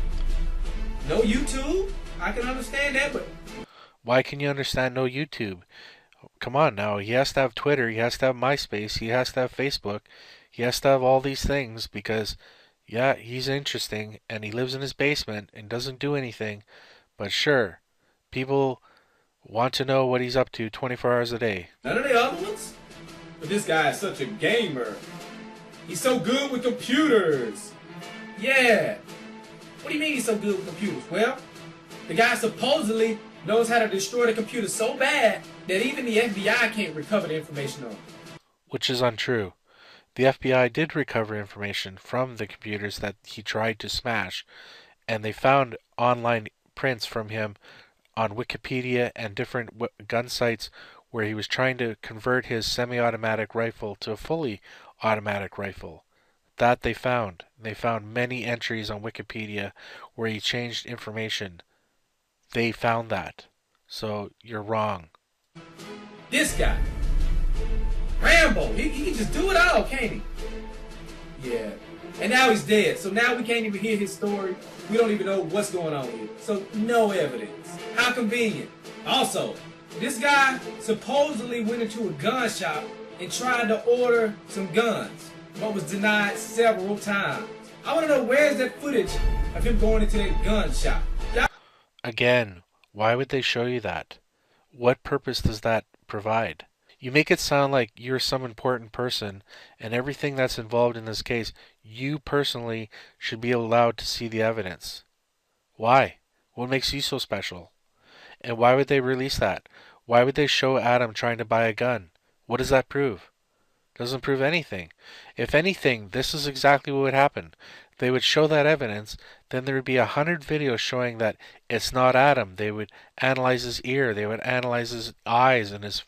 No YouTube? I can understand that, but... Why can you understand no YouTube? come on now. He has to have Twitter. He has to have MySpace. He has to have Facebook. He has to have all these things because, yeah, he's interesting and he lives in his basement and doesn't do anything. But sure, people want to know what he's up to 24 hours a day. None of the other ones? But this guy is such a gamer. He's so good with computers. Yeah. What do you mean he's so good with computers? Well, the guy supposedly knows how to destroy the computer so bad that even the FBI can't recover the information on it. Which is untrue. The FBI did recover information from the computers that he tried to smash, and they found online prints from him on Wikipedia and different gun sites where he was trying to convert his semi-automatic rifle to a fully automatic rifle. That they found. They found many entries on Wikipedia where he changed information. They found that. So you're wrong. This guy, Rambo, he can just do it all, can't he? Yeah. And now he's dead, so now we can't even hear his story. We don't even know what's going on here. So no evidence. How convenient. Also, this guy supposedly went into a gun shop and tried to order some guns, but was denied several times. I want to know, where's that footage of him going into that gun shop? Again, why would they show you that? What purpose does that provide? You make it sound like you're some important person, and everything that's involved in this case, you personally should be allowed to see the evidence. Why? What makes you so special? And why would they release that? Why would they show Adam trying to buy a gun? What does that prove? Doesn't prove anything. If anything, this is exactly what would happen. They would show that evidence, then there would be 100 videos showing that it's not Adam. They would analyze his ear, they would analyze his eyes and his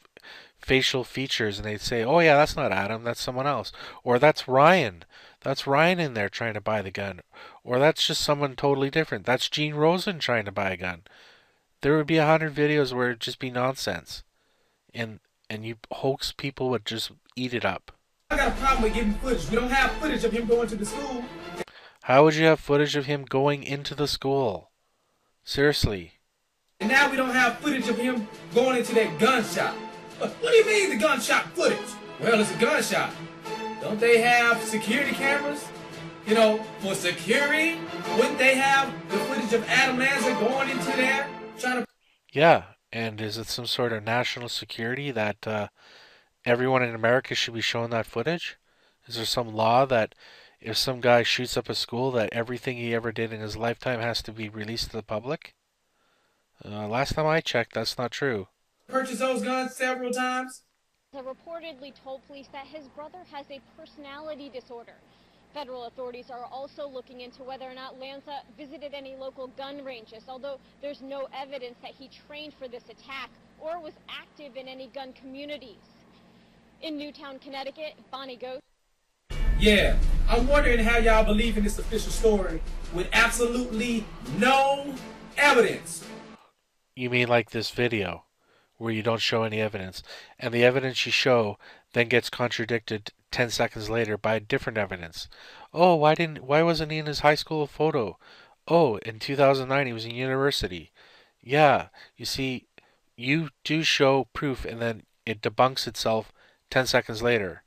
facial features, and they'd say, oh yeah, that's not Adam, that's someone else. Or that's Ryan. That's Ryan in there trying to buy the gun. Or that's just someone totally different. That's Gene Rosen trying to buy a gun. There would be 100 videos where it'd just be nonsense. And you hoax people would just eat it up. I got a problem with giving footage. We don't have footage of him going to the school. How would you have footage of him going into the school? Seriously. And now we don't have footage of him going into that gun shop. What do you mean the gun shop footage? Well, it's a gun shop. Don't they have security cameras? You know, for security? Wouldn't they have the footage of Adam Lanza going into there? Trying to... Yeah, and is it some sort of national security that everyone in America should be shown that footage? Is there some law that if some guy shoots up a school that everything he ever did in his lifetime has to be released to the public? Last time I checked, that's not true. Purchased those guns several times? Reportedly told police that his brother has a personality disorder. Federal authorities are also looking into whether or not Lanza visited any local gun ranges, although there's no evidence that he trained for this attack or was active in any gun communities. In Newtown, Connecticut, Bonnie Ghost. Yeah, I'm wondering how y'all believe in this official story with absolutely no evidence. You mean like this video, where you don't show any evidence, and the evidence you show then gets contradicted 10 seconds later by different evidence. Oh, why wasn't he in his high school photo? Oh, in 2009 he was in university. Yeah, you see, you do show proof and then it debunks itself 10 seconds later.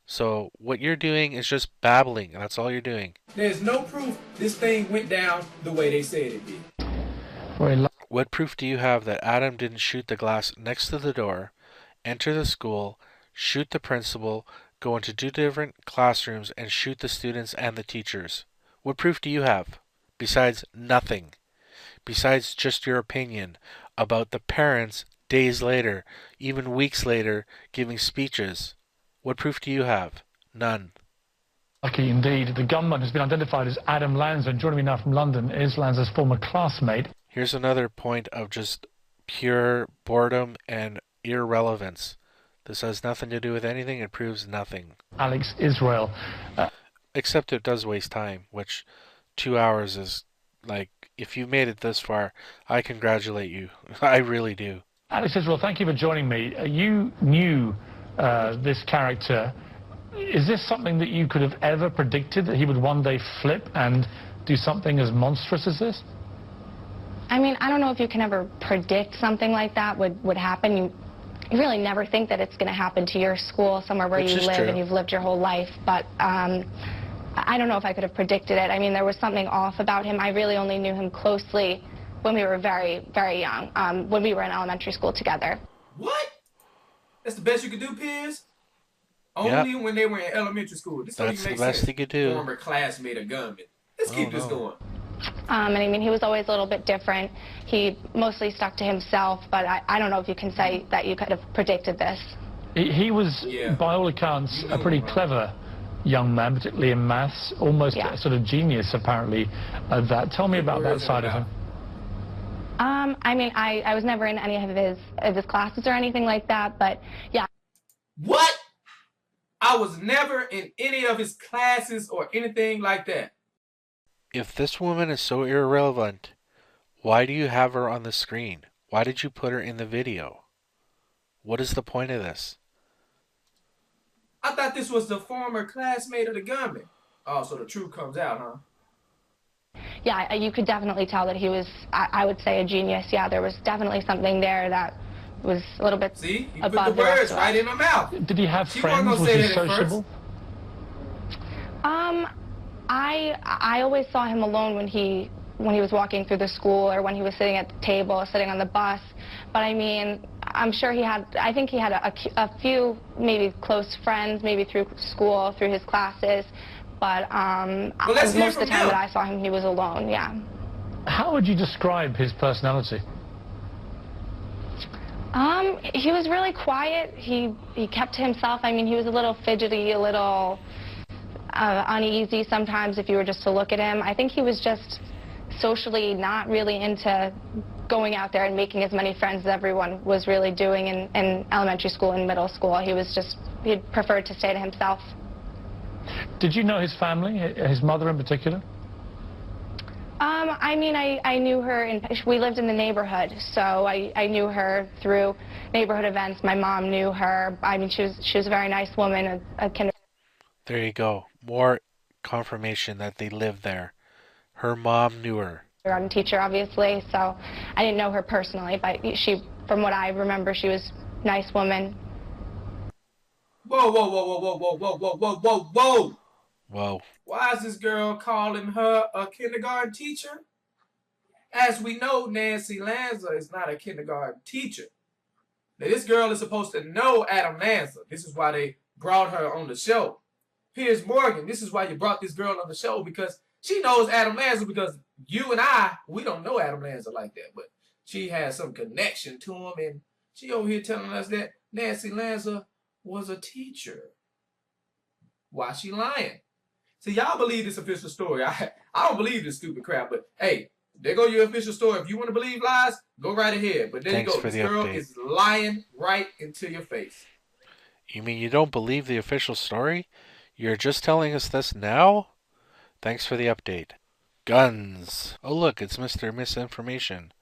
So what you're doing is just babbling, and that's all you're doing. There's no proof this thing went down the way they said it did. What proof do you have that Adam didn't shoot the glass next to the door, enter the school, shoot the principal, go into 2 different classrooms, and shoot the students and the teachers? What proof do you have? Besides nothing. Besides just your opinion about the parents days later, even weeks later, giving speeches. What proof do you have? None. Lucky indeed. The gunman has been identified as Adam Lanza, and joining me now from London is Lanza's former classmate. Here's another point of just pure boredom and irrelevance. This has nothing to do with anything. It proves nothing. Alex Israel. Except it does waste time, which 2 hours is like, if you made it this far, I congratulate you. I really do. Alex Israel, thank you for joining me. You knew this character. Is this something that you could have ever predicted, that he would one day flip and do something as monstrous as this? I mean, I don't know if you can ever predict something like that would happen. you really never think that it's going to happen to your school, somewhere where you live and you've lived your whole life. But I don't know if I could have predicted it. I mean, there was something off about him. I really only knew him closely when we were very, very young, when we were in elementary school together. What? That's the best you could do, Piers? Only when they were in elementary school. This That's the best he could do. Former classmate or gunman. Let's keep this going. And I mean, he was always a little bit different. He mostly stuck to himself, but I don't know if you can say that you could have predicted this. He was, by all accounts, a pretty clever young man, particularly in maths, almost a sort of genius, apparently, at that. Tell me about that side of him. I mean, I was never in any of his classes or anything like that, but yeah. What? I was never in any of his classes or anything like that. If this woman is so irrelevant, why do you have her on the screen? Why did you put her in the video? What is the point of this? I thought this was the former classmate of the gunman. Oh, so the truth comes out, huh? Yeah, you could definitely tell that he was, I would say, a genius. Yeah, there was definitely something there that was a little bit above put the words right in my mouth. Did he have friends? Was he sociable? I always saw him alone when he was walking through the school or when he was sitting at the table, sitting on the bus. But I mean, I'm sure I think he had a few maybe close friends, maybe through school, through his classes. But most of the time that I saw him, he was alone, yeah. How would you describe his personality? He was really quiet. He kept to himself. I mean, he was a little fidgety, a little uneasy sometimes if you were just to look at him. I think he was just socially not really into going out there and making as many friends as everyone was really doing in elementary school and middle school. He preferred to stay to himself. Did you know his family, his mother in particular? I mean, I knew her, we lived in the neighborhood, so I knew her through neighborhood events. My mom knew her. I mean, she was a very nice woman, a kindergarten. There you go. More confirmation that they lived there. Her mom knew her. Teacher, obviously, so I didn't know her personally, but from what I remember, she was a nice woman. Whoa, whoa, whoa, whoa, whoa, whoa, whoa, whoa, whoa, whoa, whoa. Whoa. Why is this girl calling her a kindergarten teacher? As we know, Nancy Lanza is not a kindergarten teacher. Now, this girl is supposed to know Adam Lanza. This is why they brought her on the show. Piers Morgan, this is why you brought this girl on the show, because she knows Adam Lanza, because you and we don't know Adam Lanza like that, but she has some connection to him, and she over here telling us that Nancy Lanza was a teacher. Why she lying? See, y'all believe this official story. I don't believe this stupid crap, but hey, there go your official story. If you want to believe lies, go right ahead. But there you go. This girl is lying right into your face. You mean you don't believe the official story? You're just telling us this now? Thanks for the update. Guns. Oh look, it's Mr. Misinformation.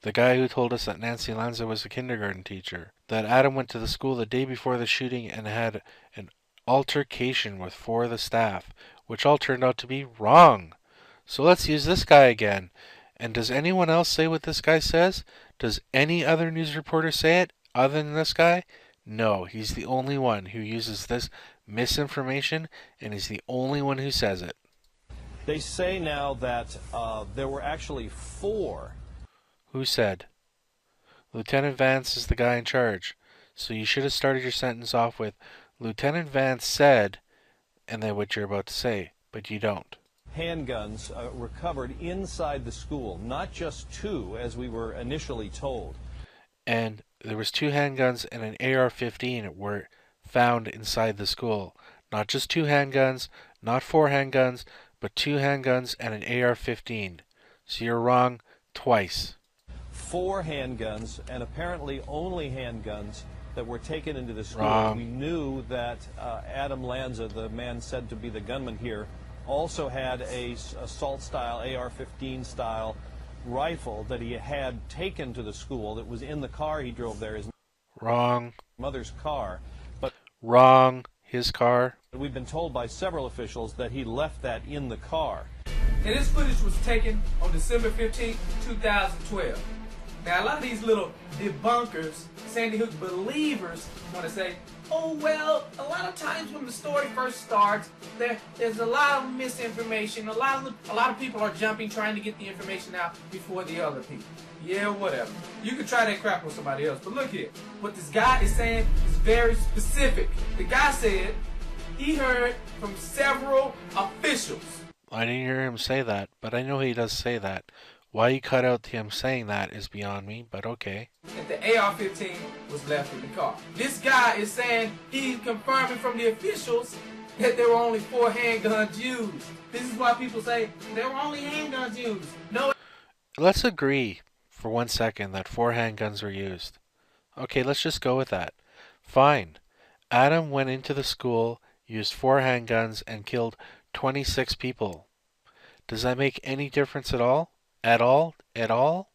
The guy who told us that Nancy Lanza was a kindergarten teacher. That Adam went to the school the day before the shooting and had an altercation with 4 of the staff, which all turned out to be wrong. So let's use this guy again. And does anyone else say what this guy says? Does any other news reporter say it other than this guy? No, he's the only one who uses this misinformation, and he's the only one who says it. They say now that there were actually 4. Who said? Lieutenant Vance is the guy in charge. So you should have started your sentence off with, Lieutenant Vance said, and then what you're about to say, but you don't. Handguns recovered inside the school, not just 2, as we were initially told. And there was 2 handguns and an AR-15 were found inside the school. Not just 2 handguns, not 4 handguns, but 2 handguns and an AR-15. So you're wrong twice. 4 handguns, and apparently only handguns, that were taken into the school. Wrong. We knew that Adam Lanza, the man said to be the gunman here, also had a assault-style, AR-15 style rifle that he had taken to the school that was in the car he drove there, his Wrong. mother's car. But Wrong. His car. We've been told by several officials that he left that in the car. And this footage was taken on December 15, 2012. Now, a lot of these little debunkers, Sandy Hook believers, want to say, oh, well, a lot of times when the story first starts, there's a lot of misinformation. A lot of people are jumping, trying to get the information out before the other people. Yeah, whatever. You can try that crap on somebody else. But look here. What this guy is saying is very specific. The guy said he heard from several officials. I didn't hear him say that, but I know he does say that. Why he cut out him saying that is beyond me, but okay. That the AR-15 was left in the car. This guy is saying he's confirming from the officials that there were only 4 handguns used. This is why people say there were only handguns used. No. Let's agree for 1 second that 4 handguns were used. Okay, let's just go with that. Fine. Adam went into the school, used 4 handguns, and killed 26 people. Does that make any difference at all? At all? At all?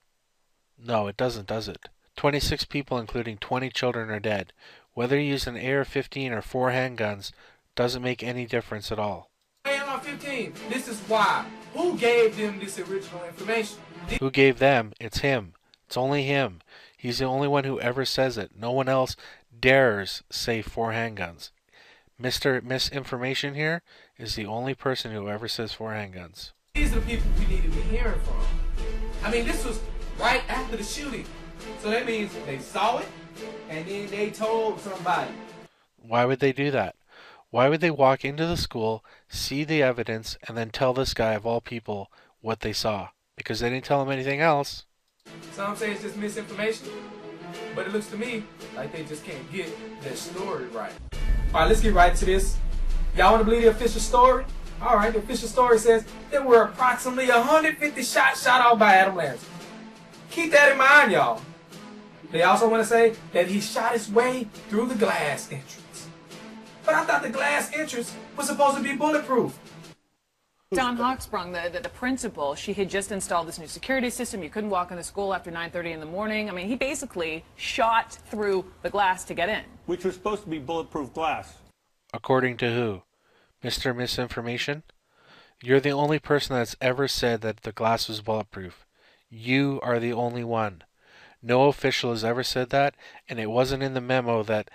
No, it doesn't, does it? 26 people, including 20 children, are dead. Whether you use an AR-15 or 4 handguns doesn't make any difference at all. AR-15. This is why. Who gave them this original information? Who gave them? It's him. It's only him. He's the only one who ever says it. No one else dares say 4 handguns. Mr. Misinformation here is the only person who ever says 4 handguns. These are the people we need to be hearing from. I mean, this was right after the shooting. So that means they saw it, and then they told somebody. Why would they do that? Why would they walk into the school, see the evidence, and then tell this guy of all people what they saw? Because they didn't tell him anything else. Some say it's just misinformation, but it looks to me like they just can't get their story right. All right, let's get right to this. Y'all want to believe the official story? All right, the official story says there were approximately 150 shots shot off by Adam Lanza. Keep that in mind, y'all. They also want to say that he shot his way through the glass entrance. But I thought the glass entrance was supposed to be bulletproof. Don Hoxbrung, the principal, she had just installed this new security system. You couldn't walk into school after 9:30 in the morning. I mean, he basically shot through the glass to get in. Which was supposed to be bulletproof glass. According to who? Mr. Misinformation? You're the only person that's ever said that the glass was bulletproof. You are the only one. No official has ever said that, and it wasn't in the memo that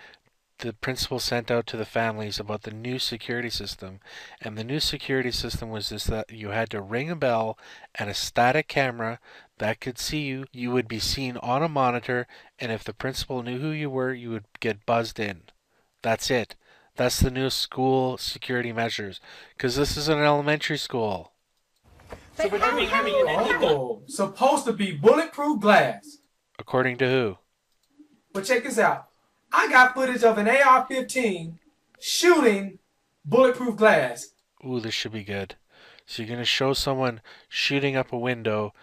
the principal sent out to the families about the new security system. And the new security system was this, that you had to ring a bell and a static camera that could see you. You would be seen on a monitor, and if the principal knew who you were, you would get buzzed in. That's it. That's the new school security measures. Because this is an elementary school. So, but you mean, supposed to be bulletproof glass. According to who? But check this out. I got footage of an AR-15 shooting bulletproof glass. Ooh, this should be good. So you're going to show someone shooting up a window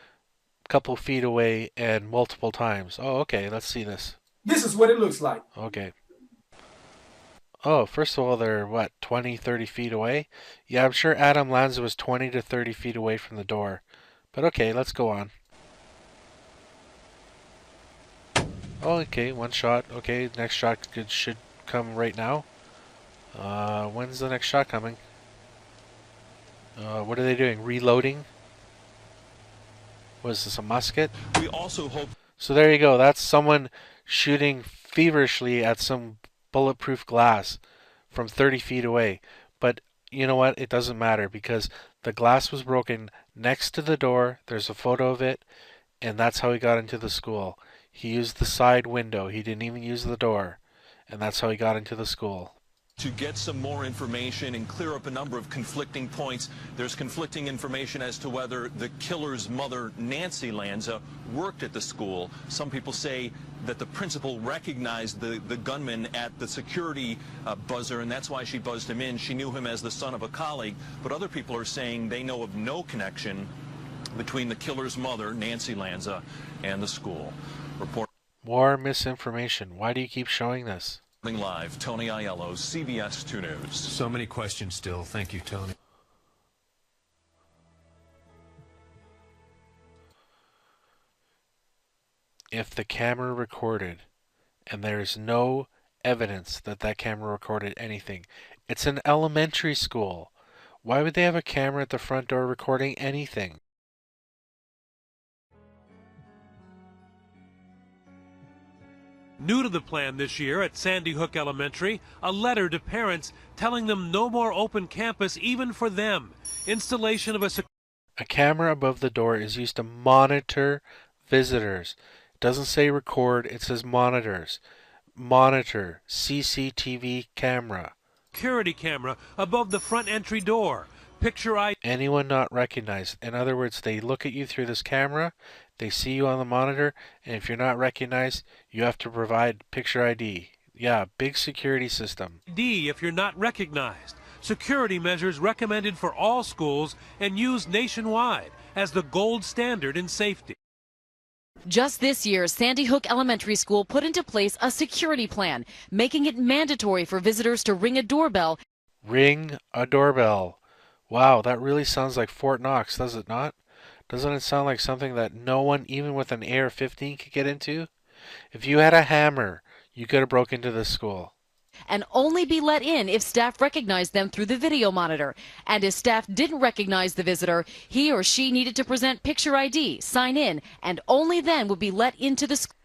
a couple feet away and multiple times. Oh, okay. Let's see this. This is what it looks like. Okay. Oh, first of all, they're, what, 20, 30 feet away? Yeah, I'm sure Adam Lanza was 20 to 30 feet away from the door. But okay, let's go on. Oh, okay, 1 shot. Okay, next shot should come right now. When's the next shot coming? What are they doing? Reloading? Was this a musket? We also hope... So there you go. That's someone shooting feverishly at some bulletproof glass from 30 feet away. But you know what? It doesn't matter because the glass was broken next to the door. There's a photo of it, and that's how he got into the school. He used the side window. He didn't even use the door, and that's how he got into the school. To get some more information and clear up a number of conflicting points, there's conflicting information as to whether the killer's mother, Nancy Lanza, worked at the school. Some people say that the principal recognized the gunman at the security buzzer, and that's why she buzzed him in. She knew him as the son of a colleague. But other people are saying they know of no connection between the killer's mother, Nancy Lanza, and the school. More misinformation. Why do you keep showing this? Live, Tony Aiello, CBS 2 News. So many questions still. Thank you, Tony. If the camera recorded, and there's no evidence that that camera recorded anything, it's an elementary school. Why would they have a camera at the front door recording anything? New to the plan this year at Sandy Hook Elementary, a letter to parents telling them no more open campus even for them. Installation of a camera above the door is used to monitor visitors. It doesn't say record, it says monitors. Monitor, CCTV camera. Security camera above the front entry door. Picture ID. Anyone not recognized. In other words, they look at you through this camera, they see you on the monitor, and if you're not recognized, you have to provide picture ID. Yeah, big security system. ID if you're not recognized. Security measures recommended for all schools and used nationwide as the gold standard in safety. Just this year, Sandy Hook Elementary School put into place a security plan, making it mandatory for visitors to ring a doorbell. Ring a doorbell. Wow, that really sounds like Fort Knox, does it not? Doesn't it sound like something that no one, even with an AR-15, could get into? If you had a hammer, you could have broke into this school. And only be let in if staff recognized them through the video monitor. And if staff didn't recognize the visitor, he or she needed to present picture ID, sign in, and only then would be let into the school.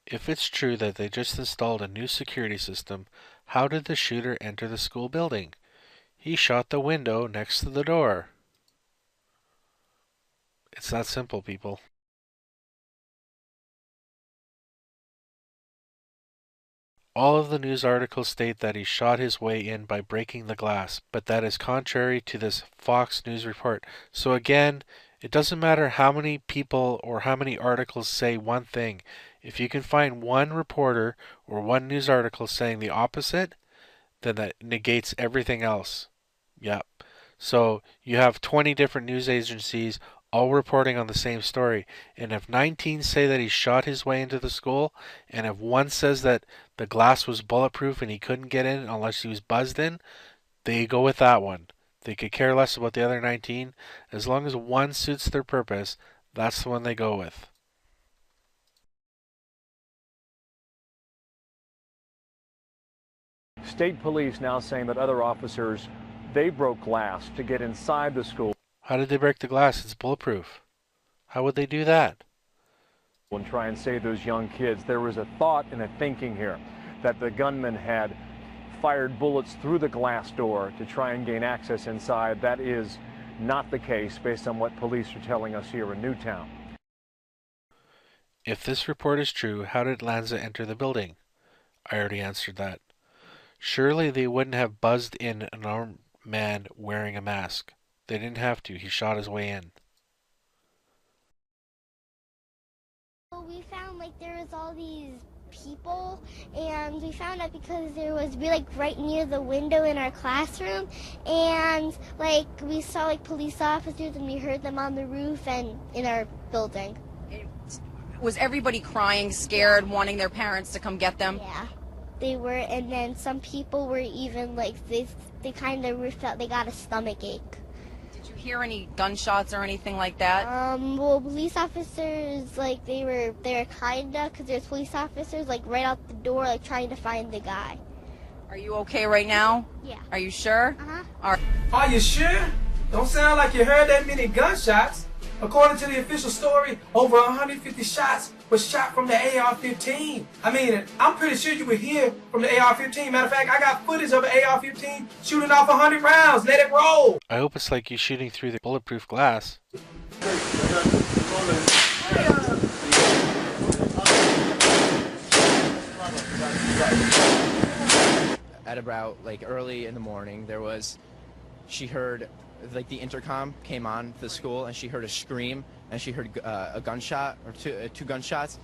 If it's true that they just installed a new security system, how did the shooter enter the school building? He shot the window next to the door. It's that simple, people. All of the news articles state that he shot his way in by breaking the glass, but that is contrary to this Fox News report. So again, it doesn't matter how many people or how many articles say one thing. If you can find one reporter or one news article saying the opposite, then that negates everything else. Yep. So you have 20 different news agencies all reporting on the same story. And if 19 say that he shot his way into the school, and if one says that the glass was bulletproof and he couldn't get in unless he was buzzed in, they go with that one. They could care less about the other 19. As long as one suits their purpose, that's the one they go with. State police now saying that other officers, they broke glass to get inside the school. How did they break the glass? It's bulletproof. How would they do that? And try and save those young kids. There was a thought and a thinking here that the gunman had fired bullets through the glass door to try and gain access inside. That is not the case based on what police are telling us here in Newtown. If this report is true, how did Lanza enter the building? I already answered that. Surely they wouldn't have buzzed in an armed man wearing a mask. They didn't have to. He shot his way in. Well, we found like there was all these people, and we found out because there was like right near the window in our classroom, and like we saw like police officers and we heard them on the roof and in our building. Was everybody crying, scared, wanting their parents to come get them? Yeah, they were, and then some people were even like they kind of felt they got a stomach ache. Did you hear any gunshots or anything like that? Well, police officers, like, they were kinda, because there's police officers, like, right out the door, like, trying to find the guy. Are you okay right now? Yeah. Are you sure? Uh-huh. All right. Are you sure? Don't sound like you heard that many gunshots. According to the official story, over 150 shots was shot from the AR-15. I mean, I'm pretty sure you would hear from the AR-15. Matter of fact, I got footage of an AR-15 shooting off 100 rounds. Let it roll. I hope it's like you shooting through the bulletproof glass. At about like early in the morning, she heard like the intercom came on the school, and she heard a scream, and she heard a gunshot or two gunshots.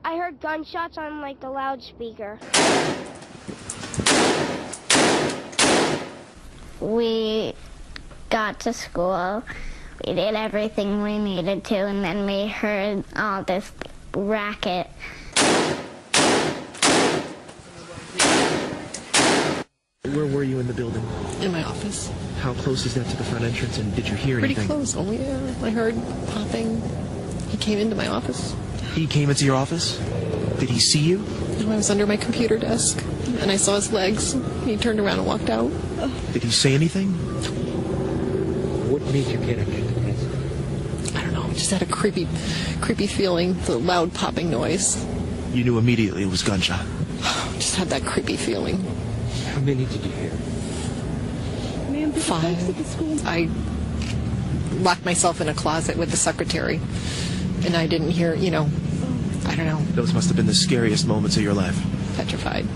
I heard gunshots on like the loudspeaker. We got to school, we did everything we needed to, and then we heard all this racket. Where were you in the building? In my office. How close is that to the front entrance, and did you hear anything? Pretty close. Oh yeah, I heard popping. He came into my office. He came into your office? Did he see you? I was under my computer desk, and I saw his legs. He turned around and walked out. Did he say anything? What made you get up at the desk? I don't know, I just had a creepy feeling, the loud popping noise. You knew immediately it was gunshot. Just had that creepy feeling. How many did you hear? 5. I locked myself in a closet with the secretary, and I didn't hear, I don't know. Those must have been the scariest moments of your life. Petrified.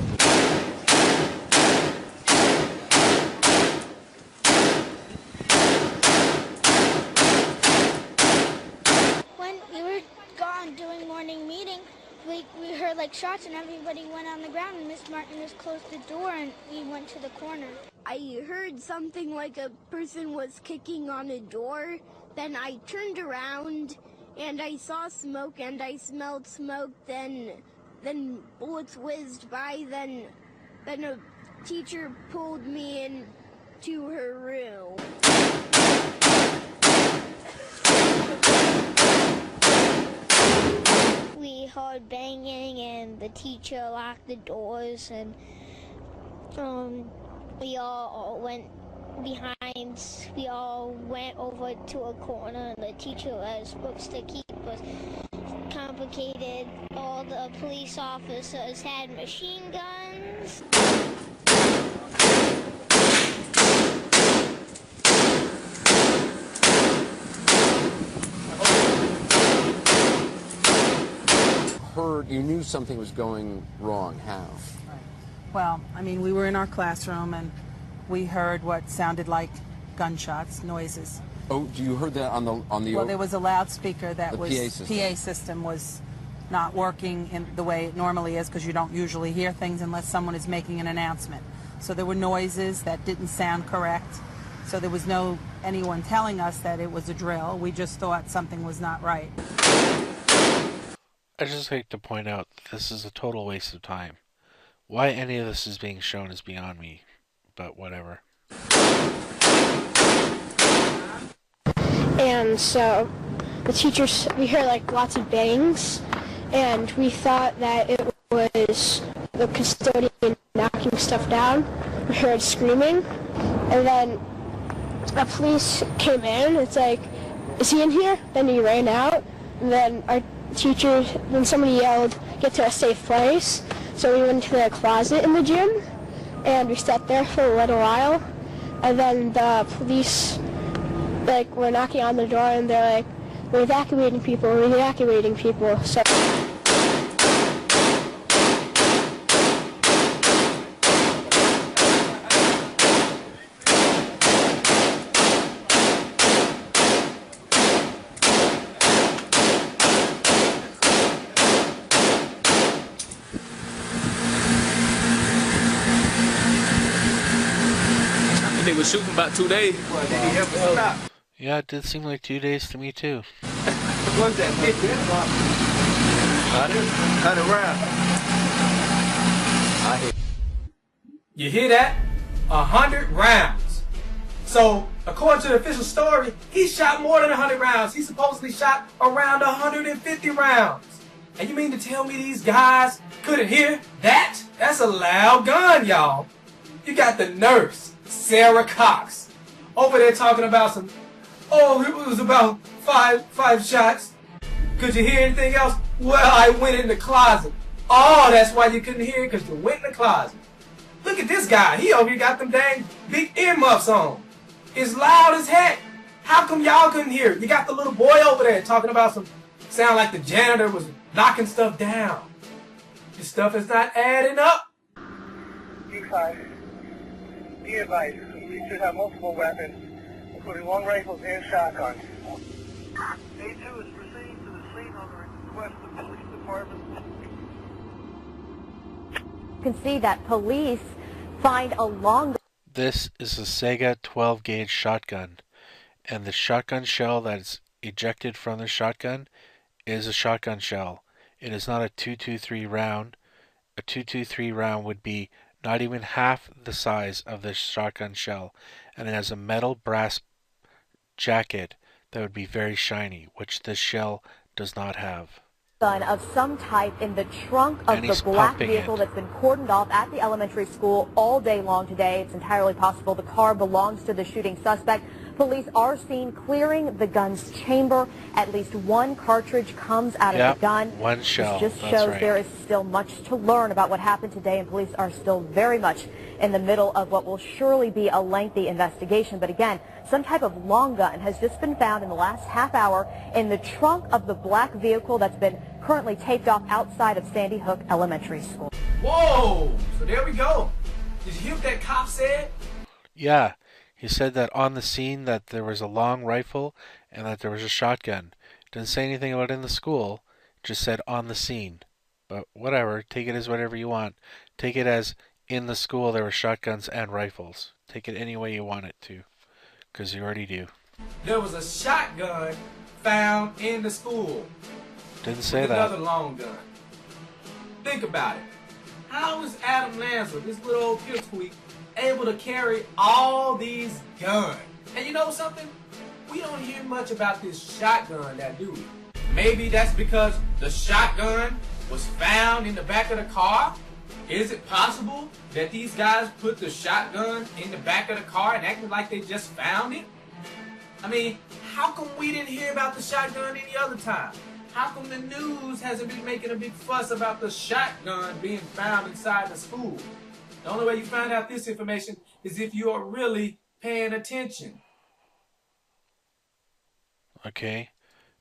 When we were gone doing morning meeting, we heard like shots and everybody went on the ground and Miss Martin just closed the door and we went to the corner. I heard something like a person was kicking on a door. Then I turned around and I saw smoke and I smelled smoke. Then bullets whizzed by. Then a teacher pulled me into her room. We heard banging and the teacher locked the doors and we all went behind. We all went over to a corner and the teacher was supposed to keep us complicated. All the police officers had machine guns. You knew something was going wrong. How? Well, I mean, we were in our classroom and we heard what sounded like gunshots, noises. Oh, you heard that on the? Well, there was a loudspeaker that was PA system was not working in the way it normally is, because you don't usually hear things unless someone is making an announcement. So there were noises that didn't sound correct. So there was no anyone telling us that it was a drill. We just thought something was not right. I just hate to point out that this is a total waste of time. Why any of this is being shown is beyond me, but whatever. And so the teachers, we heard like lots of bangs, and we thought that it was the custodian knocking stuff down. We heard screaming, and then the police came in. It's like, is he in here? Then he ran out, and then our teacher, then somebody yelled, get to a safe place. So we went to the closet in the gym, and we sat there for a little while, and then the police were knocking on the door, and they're like, we're evacuating people. So They were shooting about 2 days. Yeah, it did seem like 2 days to me too. What's that? 100 rounds. You hear that? 100 rounds. So, according to the official story, he shot more than 100 rounds. He supposedly shot around 150 rounds. And you mean to tell me these guys couldn't hear that? That's a loud gun, y'all. You got the nurse, Sarah Cox, over there talking about some, oh, it was about five shots. Could you hear anything else? Well, I went in the closet. Oh, that's why you couldn't hear it, because you went in the closet. Look at this guy. He over here got them dang big earmuffs on. It's loud as heck. How come y'all couldn't hear it? You got the little boy over there talking about some, sound like the janitor was knocking stuff down. This stuff is not adding up. U5. Be advised, we should have multiple weapons, including long rifles and shotguns. A2 is proceeding to the scene on the request of the police department. You can see that police find a long... This is a Sega 12-gauge shotgun, and the shotgun shell that is ejected from the shotgun is a shotgun shell. It is not a .223 round. A .223 round would be not even half the size of the shotgun shell, and it has a metal brass jacket that would be very shiny, which this shell does not have. gun of some type in the trunk of the black vehicle that's been cordoned off at the elementary school all day long today. It's entirely possible the car belongs to the shooting suspect. Police are seen clearing the gun's chamber. At least one cartridge comes out of the gun. One shell. This just shows there is still much to learn about what happened today, and police are still very much in the middle of what will surely be a lengthy investigation. But again, some type of long gun has just been found in the last half hour in the trunk of the black vehicle that's been currently taped off outside of Sandy Hook Elementary School. Whoa! So there we go. Did you hear what that cop said? Yeah. He said that on the scene that there was a long rifle and that there was a shotgun. Didn't say anything about in the school, just said on the scene. But whatever, take it as whatever you want. Take it as in the school there were shotguns and rifles. Take it any way you want it to, because you already do. There was a shotgun found in the school. Didn't say with that. Another long gun. Think about it. How is Adam Lanza, this little old pipsqueak, able to carry all these guns? And you know something? We don't hear much about this shotgun, that do we? Maybe that's because the shotgun was found in the back of the car? Is it possible that these guys put the shotgun in the back of the car and acted like they just found it? I mean, how come we didn't hear about the shotgun any other time? How come the news hasn't been making a big fuss about the shotgun being found inside the school? The only way you find out this information is if you are really paying attention. Okay.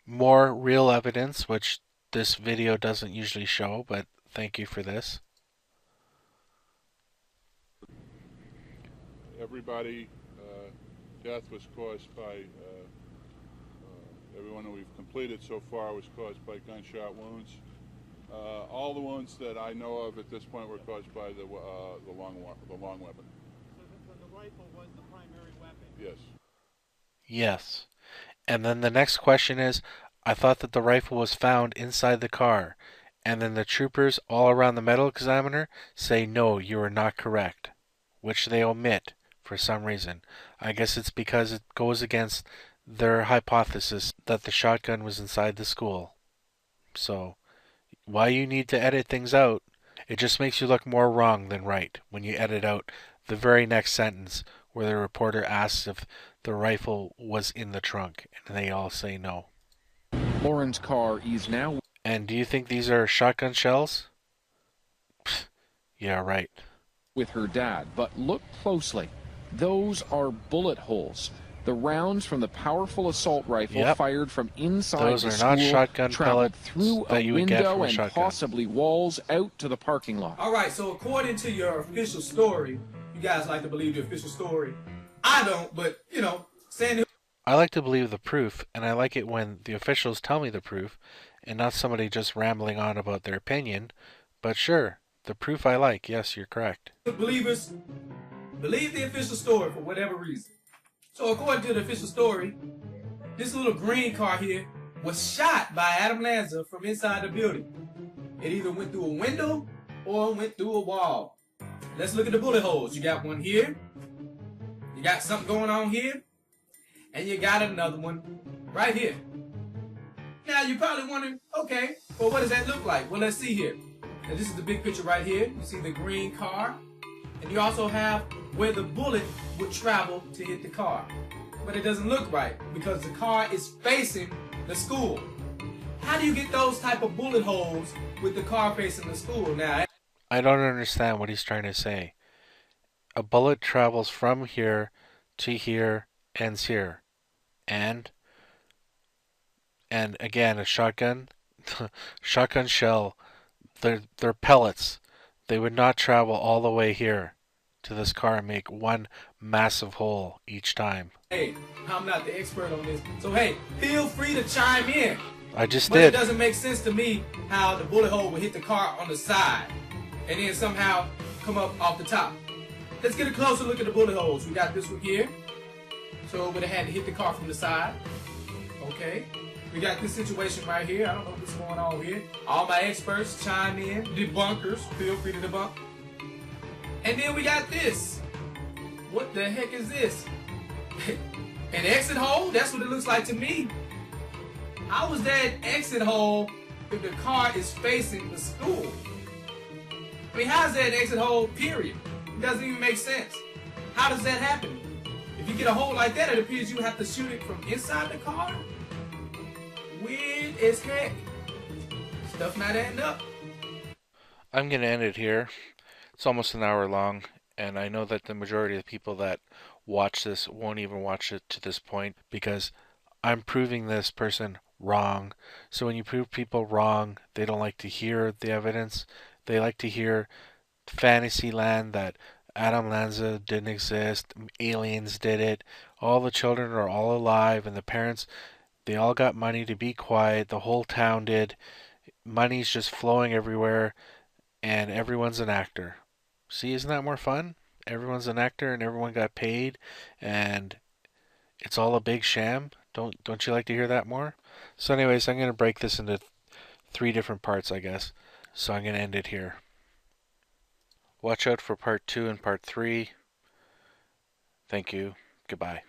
More real evidence, which this video doesn't usually show, but thank you for this. Everybody, death was caused by, everyone that we've completed so far was caused by gunshot wounds. All the wounds that I know of at this point were caused by the long weapon. So the rifle was the primary weapon? Yes. Yes. And then the next question is, I thought that the rifle was found inside the car. And then the troopers all around the medical examiner say, no, you are not correct. Which they omit for some reason. I guess it's because it goes against their hypothesis that the shotgun was inside the school. So, why you need to edit things out, it just makes you look more wrong than right when you edit out the very next sentence where the reporter asks if the rifle was in the trunk, and they all say no. Lauren's car is now... And do you think these are shotgun shells? Pfft, yeah, right. ...with her dad, but look closely. Those are bullet holes. The rounds from the powerful assault rifle fired from inside Those the are school not shotgun traveled pellets through that a you would get window from a and shotgun. possibly walls out to the parking lot. All right, so according to your official story, you guys like to believe the official story. I don't, but, you know, Sandy... I like to believe the proof, and I like it when the officials tell me the proof, and not somebody just rambling on about their opinion. But sure, the proof I like. Yes, you're correct. Believers believe the official story for whatever reason. So according to the official story, this little green car here was shot by Adam Lanza from inside the building. It either went through a window or went through a wall. Let's look at the bullet holes. You got one here. You got something going on here. And you got another one right here. Now you're probably wondering, okay, well, what does that look like? Well, let's see here. Now this is the big picture right here. You see the green car. And you also have where the bullet would travel to hit the car. But it doesn't look right because the car is facing the school. How do you get those type of bullet holes with the car facing the school? Now, I don't understand what he's trying to say. A bullet travels from here to here, ends here. And again, a shotgun, shotgun shell, they're pellets. They would not travel all the way here to this car and make one massive hole each time. hey, I'm not the expert on this. So hey, feel free to chime in. I just But did. it doesn't make sense to me how the bullet hole would hit the car on the side and then somehow come up off the top. Let's get a closer look at the bullet holes. We got this one here. So it would have had to hit the car from the side. Okay. We got this situation right here. I don't know what's going on here. All my experts chime in. Debunkers, feel free to debunk. And then we got this. What the heck is this? An exit hole? That's what it looks like to me. How was that exit hole if the car is facing the school? I mean, how is that an exit hole, period? It doesn't even make sense. How does that happen? If you get a hole like that, it appears you have to shoot it from inside the car? Weird as heck. Stuff not adding up. I'm going to end it here. It's almost an hour long, and I know that the majority of the people that watch this won't even watch it to this point because I'm proving this person wrong. So when you prove people wrong, they don't like to hear the evidence. They like to hear fantasy land that Adam Lanza didn't exist, aliens did it, all the children are all alive, and the parents, they all got money to be quiet, the whole town did. Money's just flowing everywhere, and everyone's an actor. See, isn't that more fun? Everyone's an actor, and everyone got paid, and it's all a big sham. Don't you like to hear that more? So anyways, I'm going to break this into 3 different parts, I guess. So I'm going to end it here. Watch out for part 2 and part 3. Thank you. Goodbye.